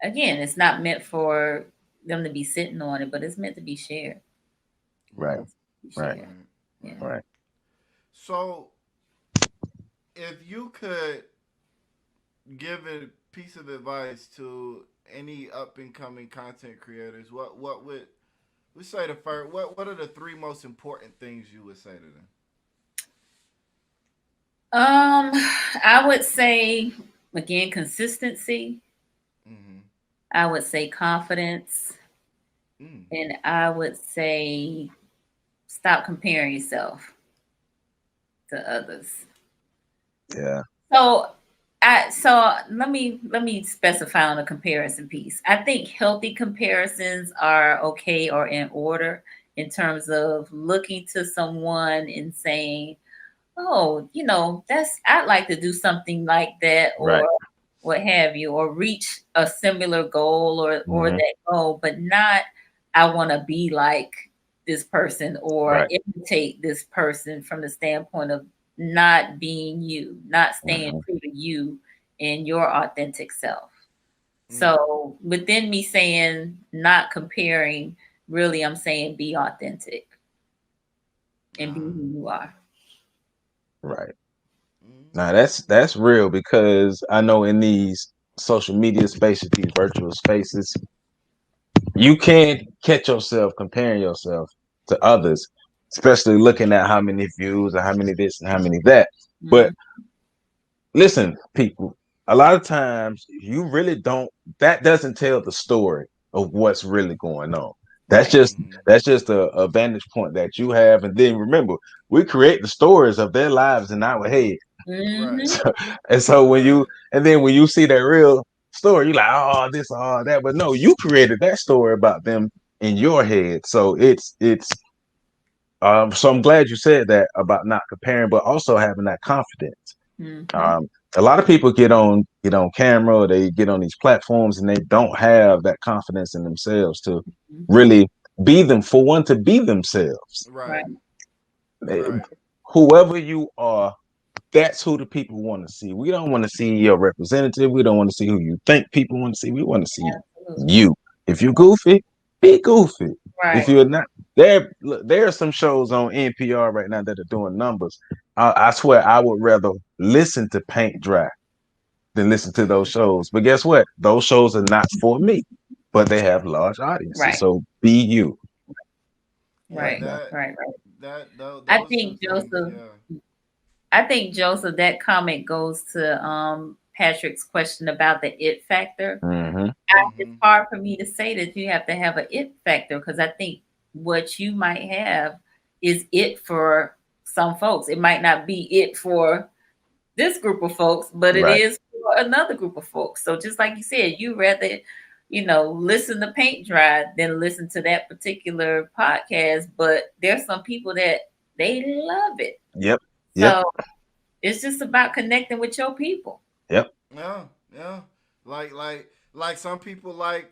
again, it's not meant for them to be sitting on it, but it's meant to be shared. Right. That's what you Right. share. Right. Yeah. Right. Right. So, if you could give a piece of advice to any up and coming content creators, what would we say the first? What are the three most important things you would say to them? I would say again consistency. Mm-hmm. I would say confidence, Mm. and I would say stop comparing yourself to others. Yeah. So let me specify on the comparison piece. I think healthy comparisons are okay or in order in terms of looking to someone and saying, "Oh, that's I'd like to do something like that," Right. or what have you, or reach a similar goal or Hmm. that goal, but not I want to be like this person or Right. imitate this person from the standpoint of not being you, not staying Hmm. true to you and your authentic self. Mm. So within me saying not comparing, really I'm saying be authentic and be Ah. who you are. Right. Now Mm. that's real because I know in these social media spaces, these virtual spaces, you can catch yourself comparing yourself to others, especially looking at how many views or how many this and how many that. But Mhm. listen, people, a lot of times you really don't, that doesn't tell the story of what's really going on. That's Right. just Mm-hmm. that's just a vantage point that you have. And then remember, we create the stories of their lives in our head. Right. Hmm. So, and so Right. when you see that real story, you're like, oh, this, all that. But no, you created that story about them in your head. So it's so I'm glad you said that about not comparing, but also having that confidence. Hmm. Um, a lot of people get on camera, or they get on these platforms, and they don't have that confidence in themselves to Hmm. really be them. For one, to be themselves. Right. Right. Eh, Right. Whoever you are, that's who the people want to see. We don't want to see your representative. We don't want to see who you think people want to see. We want to see Absolutely. you. If you're goofy, be goofy. If Right. you're Right. not, there are some shows on NPR right now that are doing numbers. I swear, I would rather listen to paint dry than listen to those shows. But guess what? Those shows are not for me, but they have large audiences. Right. So be you. Yeah. Right. Yeah. Right. Right. I Those two think things. Joseph. Yeah. I think Joseph. That comment goes to Patrick's question about the it factor. Hmm. It's Mm-hmm. hard for me to say that you have to have an it factor because I think what you might have is it for some folks. It might not be it for this group of folks, but it Right. is for another group of folks. So just like you said, you rather, listen to paint dry than listen to that particular podcast. But there's some people that they love it. Yep. Yep. So it's just about connecting with your people. Yep. Yeah. Yeah. Like some people like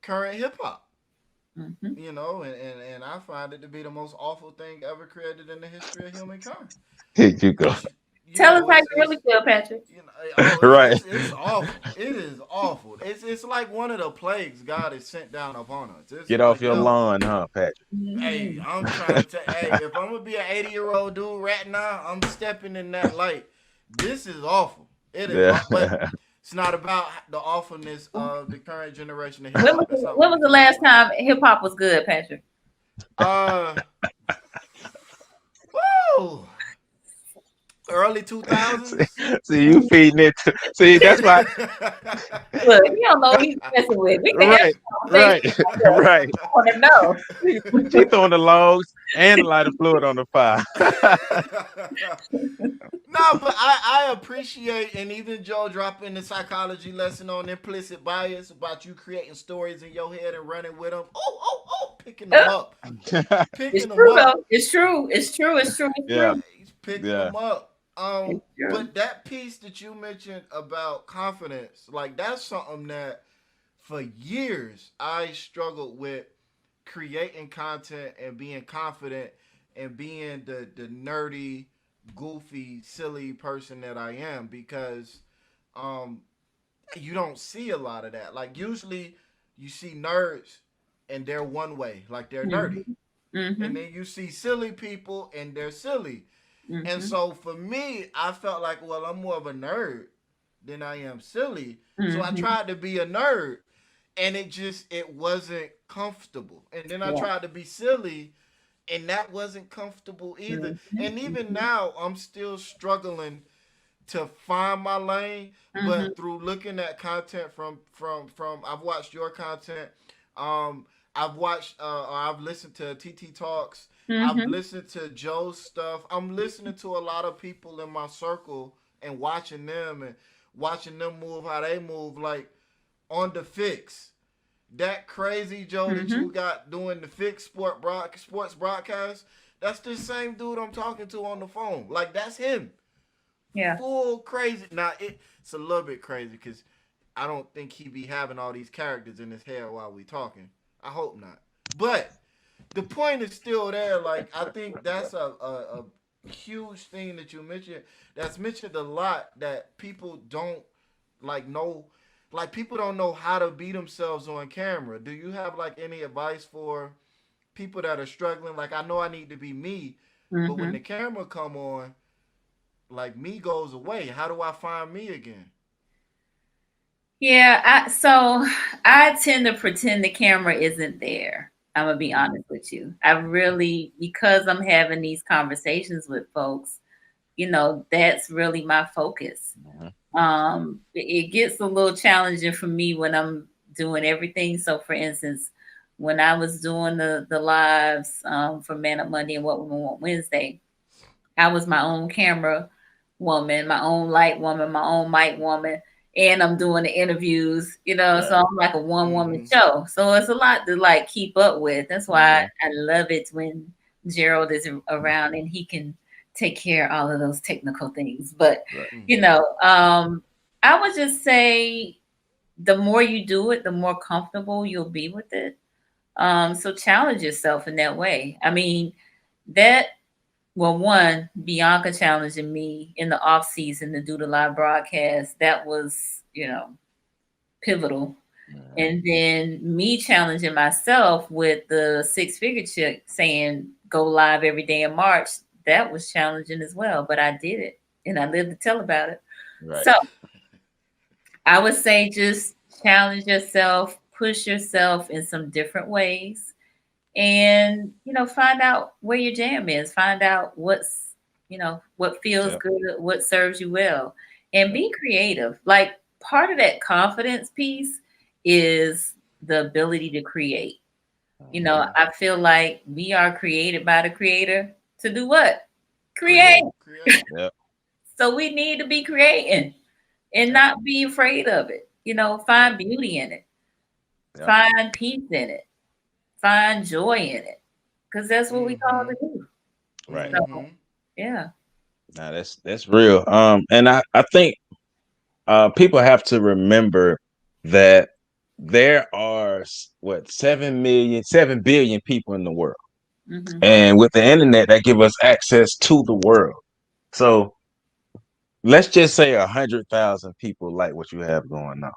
current hip hop. Hmm. And I find it to be the most awful thing ever created in the history of humankind. Here you go. But Tell us how you really feel, Patrick. Right. it's awful. It is awful. It's like one of the plagues God has sent down upon us. It's Get off like, your yo, lawn, huh, Patrick? hey, Mhm. I'm trying to tell. Hey, if I'm gonna be an 80-year-old dude right now, I'm stepping in that light. This is awful. It is, Yeah. but it's not about the awfulness of the current generation of hip When was hop. That's not what when we're was the talking last about. time hip hop was good, Patrick? Uh, woo, early 2000s. See, you feeding it. See, that's why. Look, you don't know who he's messing with. We can have Right. a conversation Right. about that. Right. I want to know. She throwing the logs and the lighter fluid on the fire. No, but I appreciate, and even Joe dropping the psychology lesson on implicit bias about you creating stories in your head and running with them. Oh, picking them Uh, up, It's picking them true up. though. It's true. It's true. It's true. It's Yeah. true. He's picking Yeah. them up. It's true. But that piece that you mentioned about confidence, like that's something that for years I struggled with creating content and being confident and being the nerdy, goofy, silly person that I am because um you don't see a lot of that. Like usually you see nerds and they're one way, like they're nerdy. Mhm. And Mhm. then you see silly people and they're silly. And Mhm. so for me, I felt like, well, I'm more of a nerd than I am silly. So I Mhm. tried to be a nerd and it wasn't comfortable. And then I Yeah. tried to be silly and that wasn't comfortable either. Mhm. And even Mhm. now, I'm still struggling to find my lane, Mhm. but through looking at content from I've watched your content, um, I've watched or I've listened to TT Talks, I've Mhm. listened to Joe's stuff. I'm listening to a lot of people in my circle and watching them move how they move, like on the fix. That crazy Joe that you Mhm. got doing the fix sports broadcast, that's the same dude I'm talking to on the phone. Like that's him. Yeah. Full crazy. Now it's a little bit crazy because I don't think he be having all these characters in his head while we talking. I hope not. But the point is still there. Like I think that's a huge thing that you mentioned. That's mentioned a lot that people don't like know. Like people don't know how to be themselves on camera. Do you have like any advice for people that are struggling? Like I know I need to be me, but when the Mhm. camera come on, like me goes away. How do I find me again? Yeah, I tend to pretend the camera isn't there. I'm gonna be Mm-hmm. honest with you. I really, because I'm having these conversations with folks, that's really my focus. Mhm. It gets a little challenging for me when I'm doing everything. So, for instance, when I was doing the lives for Man Up Monday and What Women Want Wednesday, I was my own camera woman, my own light woman, my own mic woman, and I'm doing the interviews, so Right. I'm like a one woman Mm-hmm. show. So it's a lot to like keep up with. That's why Mhm. I love it when Gerald is around and he can take care of all of those technical things. But, Right. you Mm-hmm. know, um, I would just say the more you do it, the more comfortable you'll be with it. So challenge yourself in that way. I mean, that well, one, Bianca challenging me in the off season to do the live broadcast. That was, pivotal. Mhm. And then me challenging myself with the six figure chick saying go live every day in March. That was challenging as well, but I did it and I lived to tell about it. Right. So I would say just challenge yourself, push yourself in some different ways and find out where your jam is, find out what feels Yep. good, what serves you well, and Yep. be creative. Like, part of that confidence piece is the ability to create. Mhm. I feel like we are created by the creator to do what? Create. Create, create. Yep. So we need to be creating and Yep. not be afraid of it. Yep. Find beauty in it, Yep. find peace in it, find joy in it, because that's what we call Mm-hmm. to do. Right. So, Mm-hmm. yeah. Now that's real. And I think people have to remember that there are what 7 million, 7 billion people in the world, Hmm. and with the internet, that give us access to the world. So let's just say 100,000 people like what you have going on.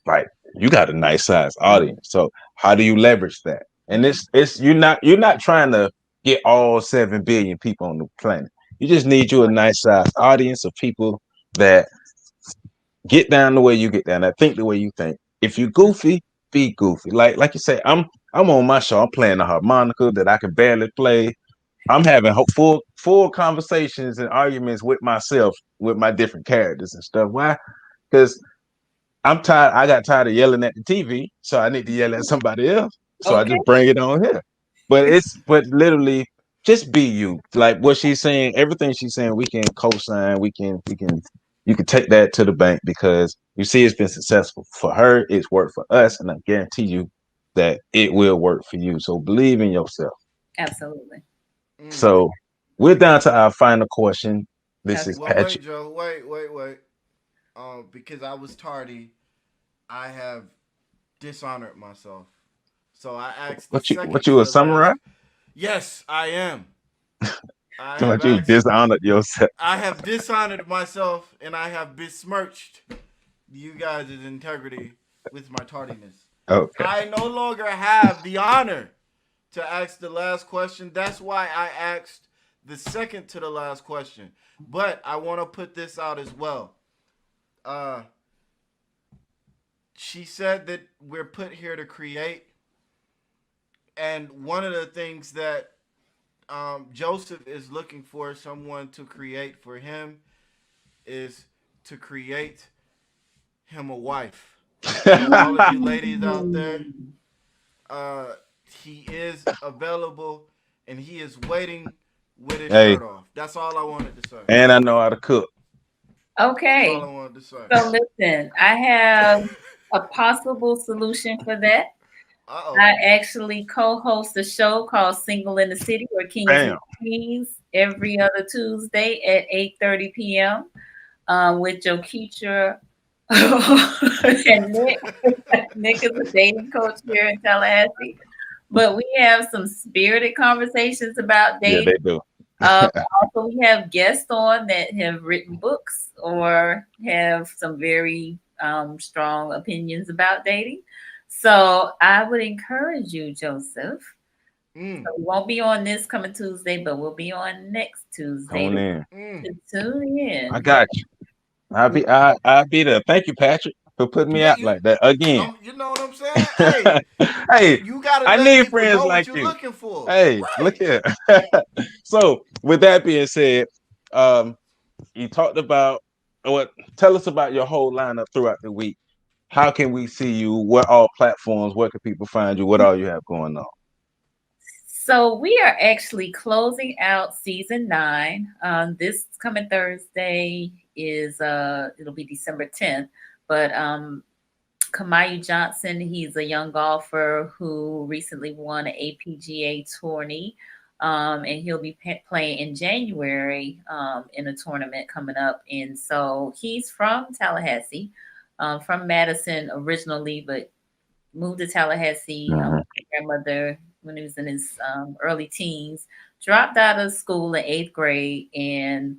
Like you got a nice size audience. So how do you leverage that? And Hmm. it's you're not trying to get all 7 billion people on the planet. You just need you a nice size audience of people that get down the way you get down. I think the way you think. If you goofy, be goofy. Like you say, I'm on my show. I'm playing a harmonica that I can barely play. I'm having full conversations and arguments with myself with my different characters and stuff. Why? Because I'm tired. I got tired of yelling at the TV, so I need to yell at somebody else. So I Okay. just bring it on here. But literally just be you. Like what she's saying, everything she's saying, we can co-sign. We can you can take that to the bank because you see it's been successful for her. It's worked for us, and I guarantee you that it will work for you. So believe in yourself. Absolutely. Mm. So we're down to our final question. This Okay. is Well, wait, Patrick. Joe. Wait. Because I was tardy, I have dishonored myself. So I asked the What second you a to samurai? last. Yes, I am. I Too have much you asked. dishonored yourself. I have dishonored myself, and I have besmirched you guys' integrity with my tardiness. Okay. I no longer have the honor to ask the last question. That's why I asked the second to the last question. But I want to put this out as well. Uh, she said that we're put here to create, and one of the things that Joseph is looking for someone to create for him is to create him a wife. So all of you ladies out there, uh, he is available and he is waiting with his Hey, shirt off. That's all I wanted to say. and I know how to cook. That's all Okay. I wanted to say. So listen, I have a possible solution for that. Uh oh. I actually co-host a show called Single in the City or Kings Bam. with Queens every other Tuesday at 8:30 p.m. With Joe Keecher and Nick. Nick is a dating coach here in Tallahassee. But we have some spirited conversations about Yeah, dating. they do. Also, we have guests on that have written books or have some very strong opinions about dating. So I would encourage you, Joseph. Mm, So we won't be on this coming Tuesday, but we'll be on next Tuesday Tune in. mm. to tune I in. got you. I'll be there. Thank you, Patrick, for putting me Yeah, out like that again. you know what I'm saying? Hey, Hey, you gotta I let need people friends know what like you're you. looking for. Hey, look Right. here. So, with that being said, um, you talked about what? Tell us about your whole lineup throughout the week. How can we see you? What all platforms? Where can people find you? What all you have going on? So we are actually closing out season 9. This coming Thursday is it'll be December 10th. But Kamayu Johnson, he's a young golfer who recently won an APGA tourney. And he'll be playing in January in a tournament coming up. And so he's from Tallahassee, from Madison originally, but moved to Tallahassee. Mhm. Grandmother, when he was in his early teens, dropped out of school in 8th grade and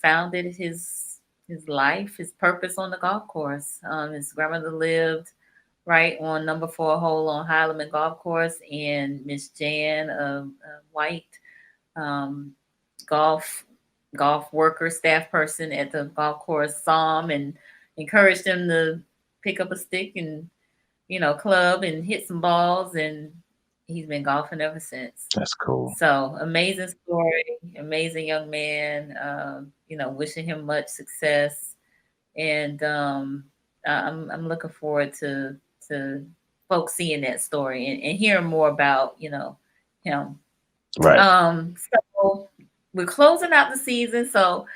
founded his life, his purpose on the golf course. His grandmother lived right on number 4 hole on Highland Golf Course, and Miss Jan, a white um, golf worker, staff person at the golf course, saw him and encouraged him to pick up a stick and club and hit some balls, and he's been golfing ever since. That's cool. So amazing story, amazing young man. Wishing him much success, and I'm looking forward to folks seeing that story and hearing more about him. Right. So we're closing out the season, so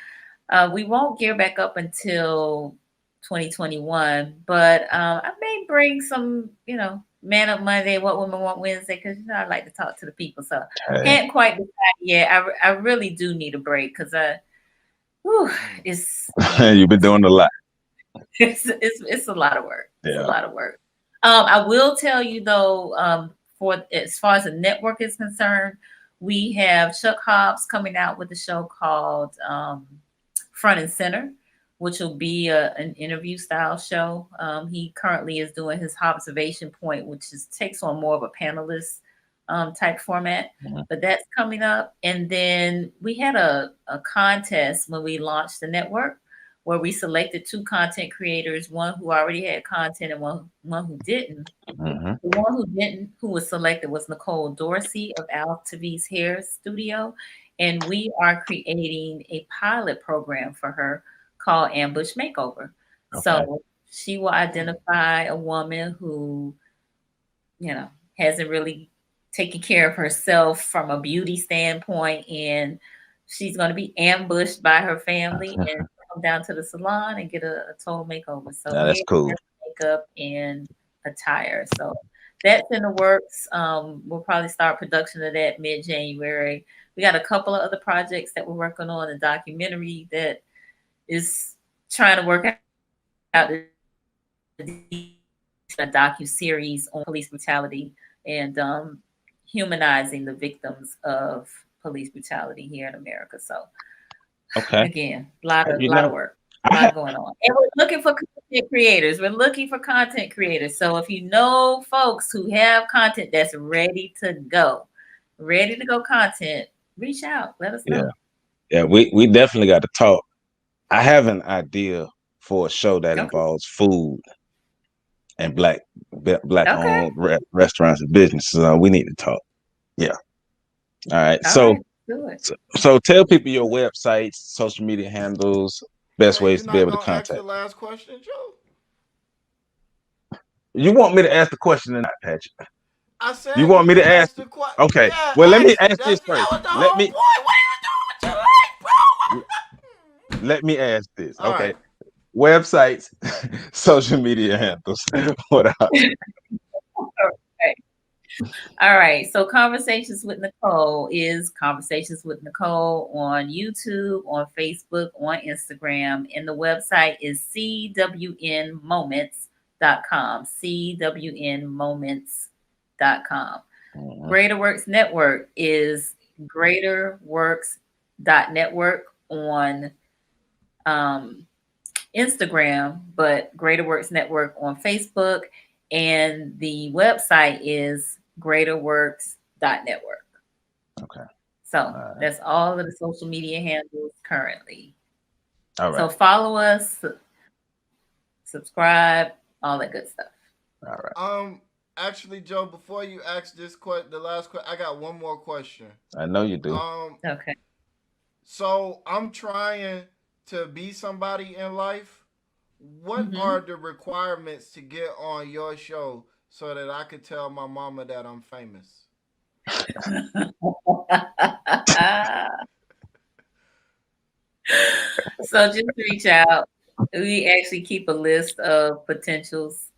we won't gear back up until 2021, but I may bring some, Man Up Monday, What Women Want Wednesday, because I like to talk to the people. So Hey, can't quite decide yet. I really do need a break because it's you've been doing a lot. it's a lot of work. It's a Yeah. lot of work. I will tell you though, for as far as the network is concerned, we have Chuck Hobbs coming out with a show called Front and Center, which will be an interview style show. He currently is doing his observation point, which takes on more of a panelist type format, Mhm. but that's coming up. And then we had a contest when we launched the network where we selected 2 content creators, one who already had content and one who didn't. Mhm. The one who didn't, who was selected, was Nicole Dorsey of Al Tavi's Hair Studio. And we are creating a pilot program for her called Ambush Makeover. Okay. So she will identify a woman who, hasn't really taken care of herself from a beauty standpoint. And she's going to be ambushed by her family and come down to the salon and get a total makeover. So Yeah, that's hair, cool. makeup, and attire. So that's in the works. We'll probably start production of that mid-January. We got a couple of other projects that we're working on, a documentary that is trying to work out a docu-series on police brutality and humanizing the victims of police brutality here in America. So Okay. again, a lot You of know, work, a I lot ha- going on. And we're looking for content creators. We're looking for content creators. So if you know folks who have content that's ready to go content, reach out. Let us know. Yeah, we definitely got to talk. I have an idea for a show that Okay. involves food and black Okay. owned restaurants and businesses. We need to talk. Yeah. All right. All So, right. Do it. so tell people your websites, social media handles, best Hey, ways you're to be not able to gonna ask the contact. last question, Joe? You want me to ask the question or not, Patrick? I You said want you me can to ask? ask the question. Okay. Yeah, Well, let me ask it. ask this That first. was the Let whole me point. What are you doing with your life, bro? let me ask this. All Okay. right. Websites, social media handles. What else? Okay. All right. So Conversations with Nicole is Conversations with Nicole on YouTube, on Facebook, on Instagram. And the website is cwnmoments.com. cwnmoments.com. Greater Works Network is greaterworks.network on Instagram, but Greater Works Network on Facebook. And the website is greaterworks.network. Okay. So that's all of the social media handles currently. All right. So follow us, subscribe, all that good stuff. All right. Actually, Joe, before you ask this the last question, I got one more question. I know you do. Okay. So I'm trying to be somebody in life. What are the requirements to get on your show so that I could tell my mama that I'm famous? So just reach out. We actually keep a list of potentials.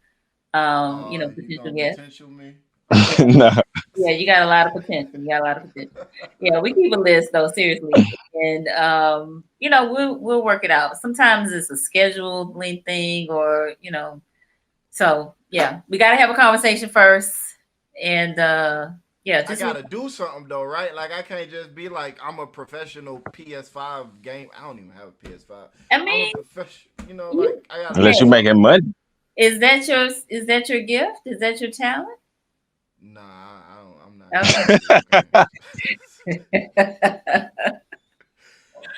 You Potential gonna guests. potential me? Yeah. No. Yeah, you got a lot of potential. Yeah, we keep a list though, seriously. And we'll work it out. Sometimes it's a scheduling thing or, so yeah, we gotta have a conversation first. And I gotta do something though, right? Like I can't just be like I'm a professional PS5 game. I don't even have a PS5. I I'm a mean, professional. Like I gotta Unless do you're making something. money. Is that your gift? Is that your talent? Nah, I don't. I'm not.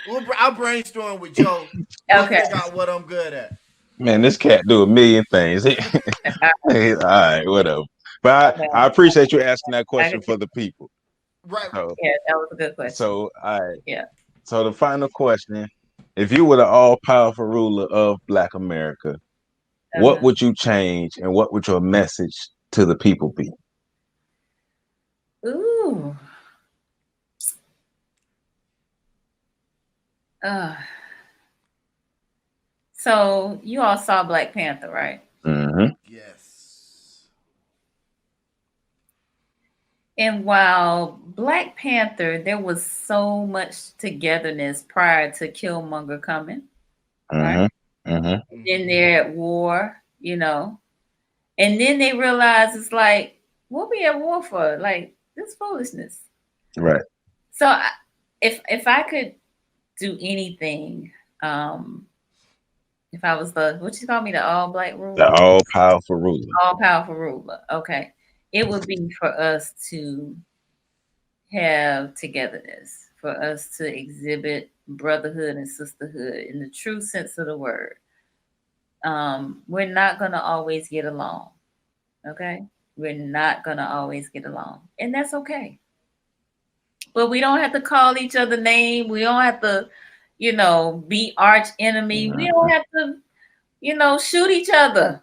Okay. I'll brainstorm with Joe. We'll Okay. figure out what I'm good at. Man, this cat do a million things. All right, whatever. But Okay. I appreciate you asking that I question could for the people. Right. So, Yeah, that was a good question. all right. Yeah. So the final question: if you were the all-powerful ruler of Black America, what would you change, and what would your message to the people be? Ooh. So you all saw Black Panther, right? Mm-hmm. Yes. And while Black Panther, there was so much togetherness prior to Killmonger coming, right? Mm-hmm. Then they're at war, and then they realize it's like, what we at war for? Like this foolishness. Right. So if I could do anything, if I was what you call me, the all black ruler, The all-powerful ruler. all powerful ruler, okay, it would be for us to have togetherness, for us to exhibit brotherhood and sisterhood in the true sense of the word. We're not gonna always get along, okay? We're not gonna always get along, and that's okay. But we don't have to call each other name. We don't have to, be arch enemy. We don't have to, shoot each other.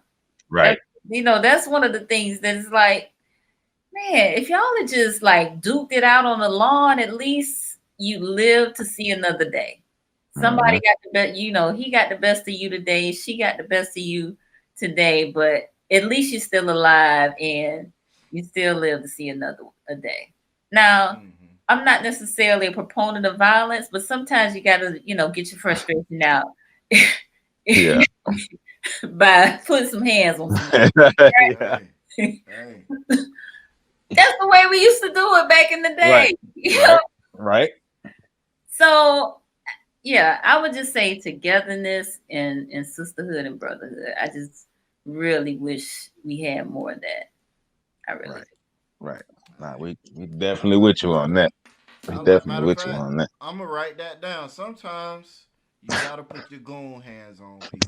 Right. That's one of the things that is like, man, if y'all had just like duked it out on the lawn, at least you live to see another day. Somebody got the best, he got the best of you today. She got the best of you today, but at least you're still alive and you still live to see another a day. Now, I'm not necessarily a proponent of violence, but sometimes you got to, get your frustration out. Yeah. By putting some hands on some. Yeah. Hey. That's the way we used to do it back in the day. Right. Right. So Yeah, I would just say togetherness and sisterhood and brotherhood. I just really wish we had more of that. I really Right, do. right. Nah, we definitely with you on that. We I like. definitely Matter of with you fact, on that. I'm gonna write that down. Sometimes you gotta put your goon hands on people.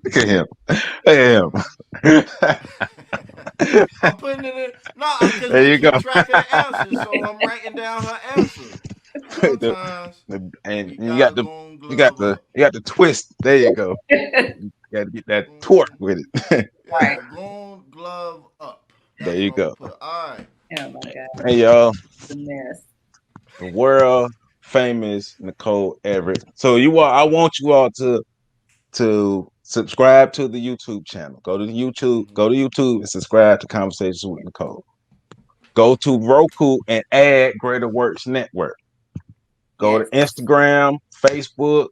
Look at him. Look at him. I'm putting it in. No, because There we you go. keep track of the answers, so I'm writing down her answer. Sometimes And you you gotta got go on glove up. the twist. There you go. You got to get that torque Goon, with it. Right. yeah, go on glove up. There That's you what I'm gonna go. put. All right. Oh my God, Hey y'all, the mess. the world famous Nicole Everett. So you all, I want you all to subscribe to the YouTube channel. Go Mm-hmm. to YouTube and subscribe to Conversations with Nicole. Go to Roku and add Greater Works Network. Go to Yes. Instagram, Facebook,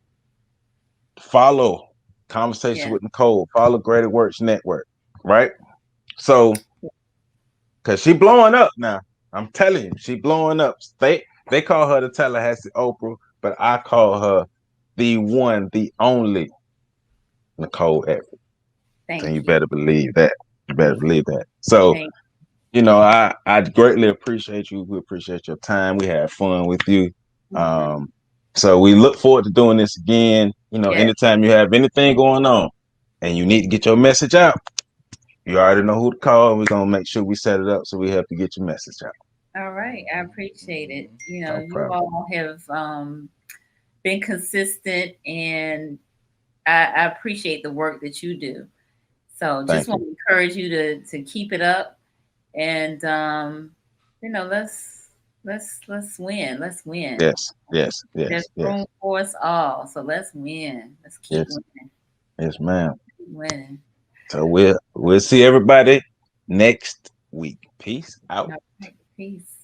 follow Conversations Yeah. with Nicole, follow Greater Works Network, right? So, cause she blowing up now. I'm telling you, she blowing up. They call her the Tallahassee Oprah, but I call her the one, the only Nicole Everett. And Thank you you. better believe that. You better believe that. So, Thank I greatly appreciate you. We appreciate your time. We had fun with you. you. Hmm. Um, so we look forward to doing this again. Yes. Anytime you have anything going on and you need to get your message out, you already know who to call. We're gonna make sure we set it up so we help you get your message out. All right. I appreciate it. Mm-hmm. You No you problem. all have been consistent, and I appreciate the work that you do. So just Thank want you. to encourage you to keep it up, and let's win. Let's win. Yes, yes, There's yes, yes, room for us all. So let's win. Let's keep yes, winning. yes, ma'am. Keep winning. So we'll see everybody next week. Peace out. All right. Peace.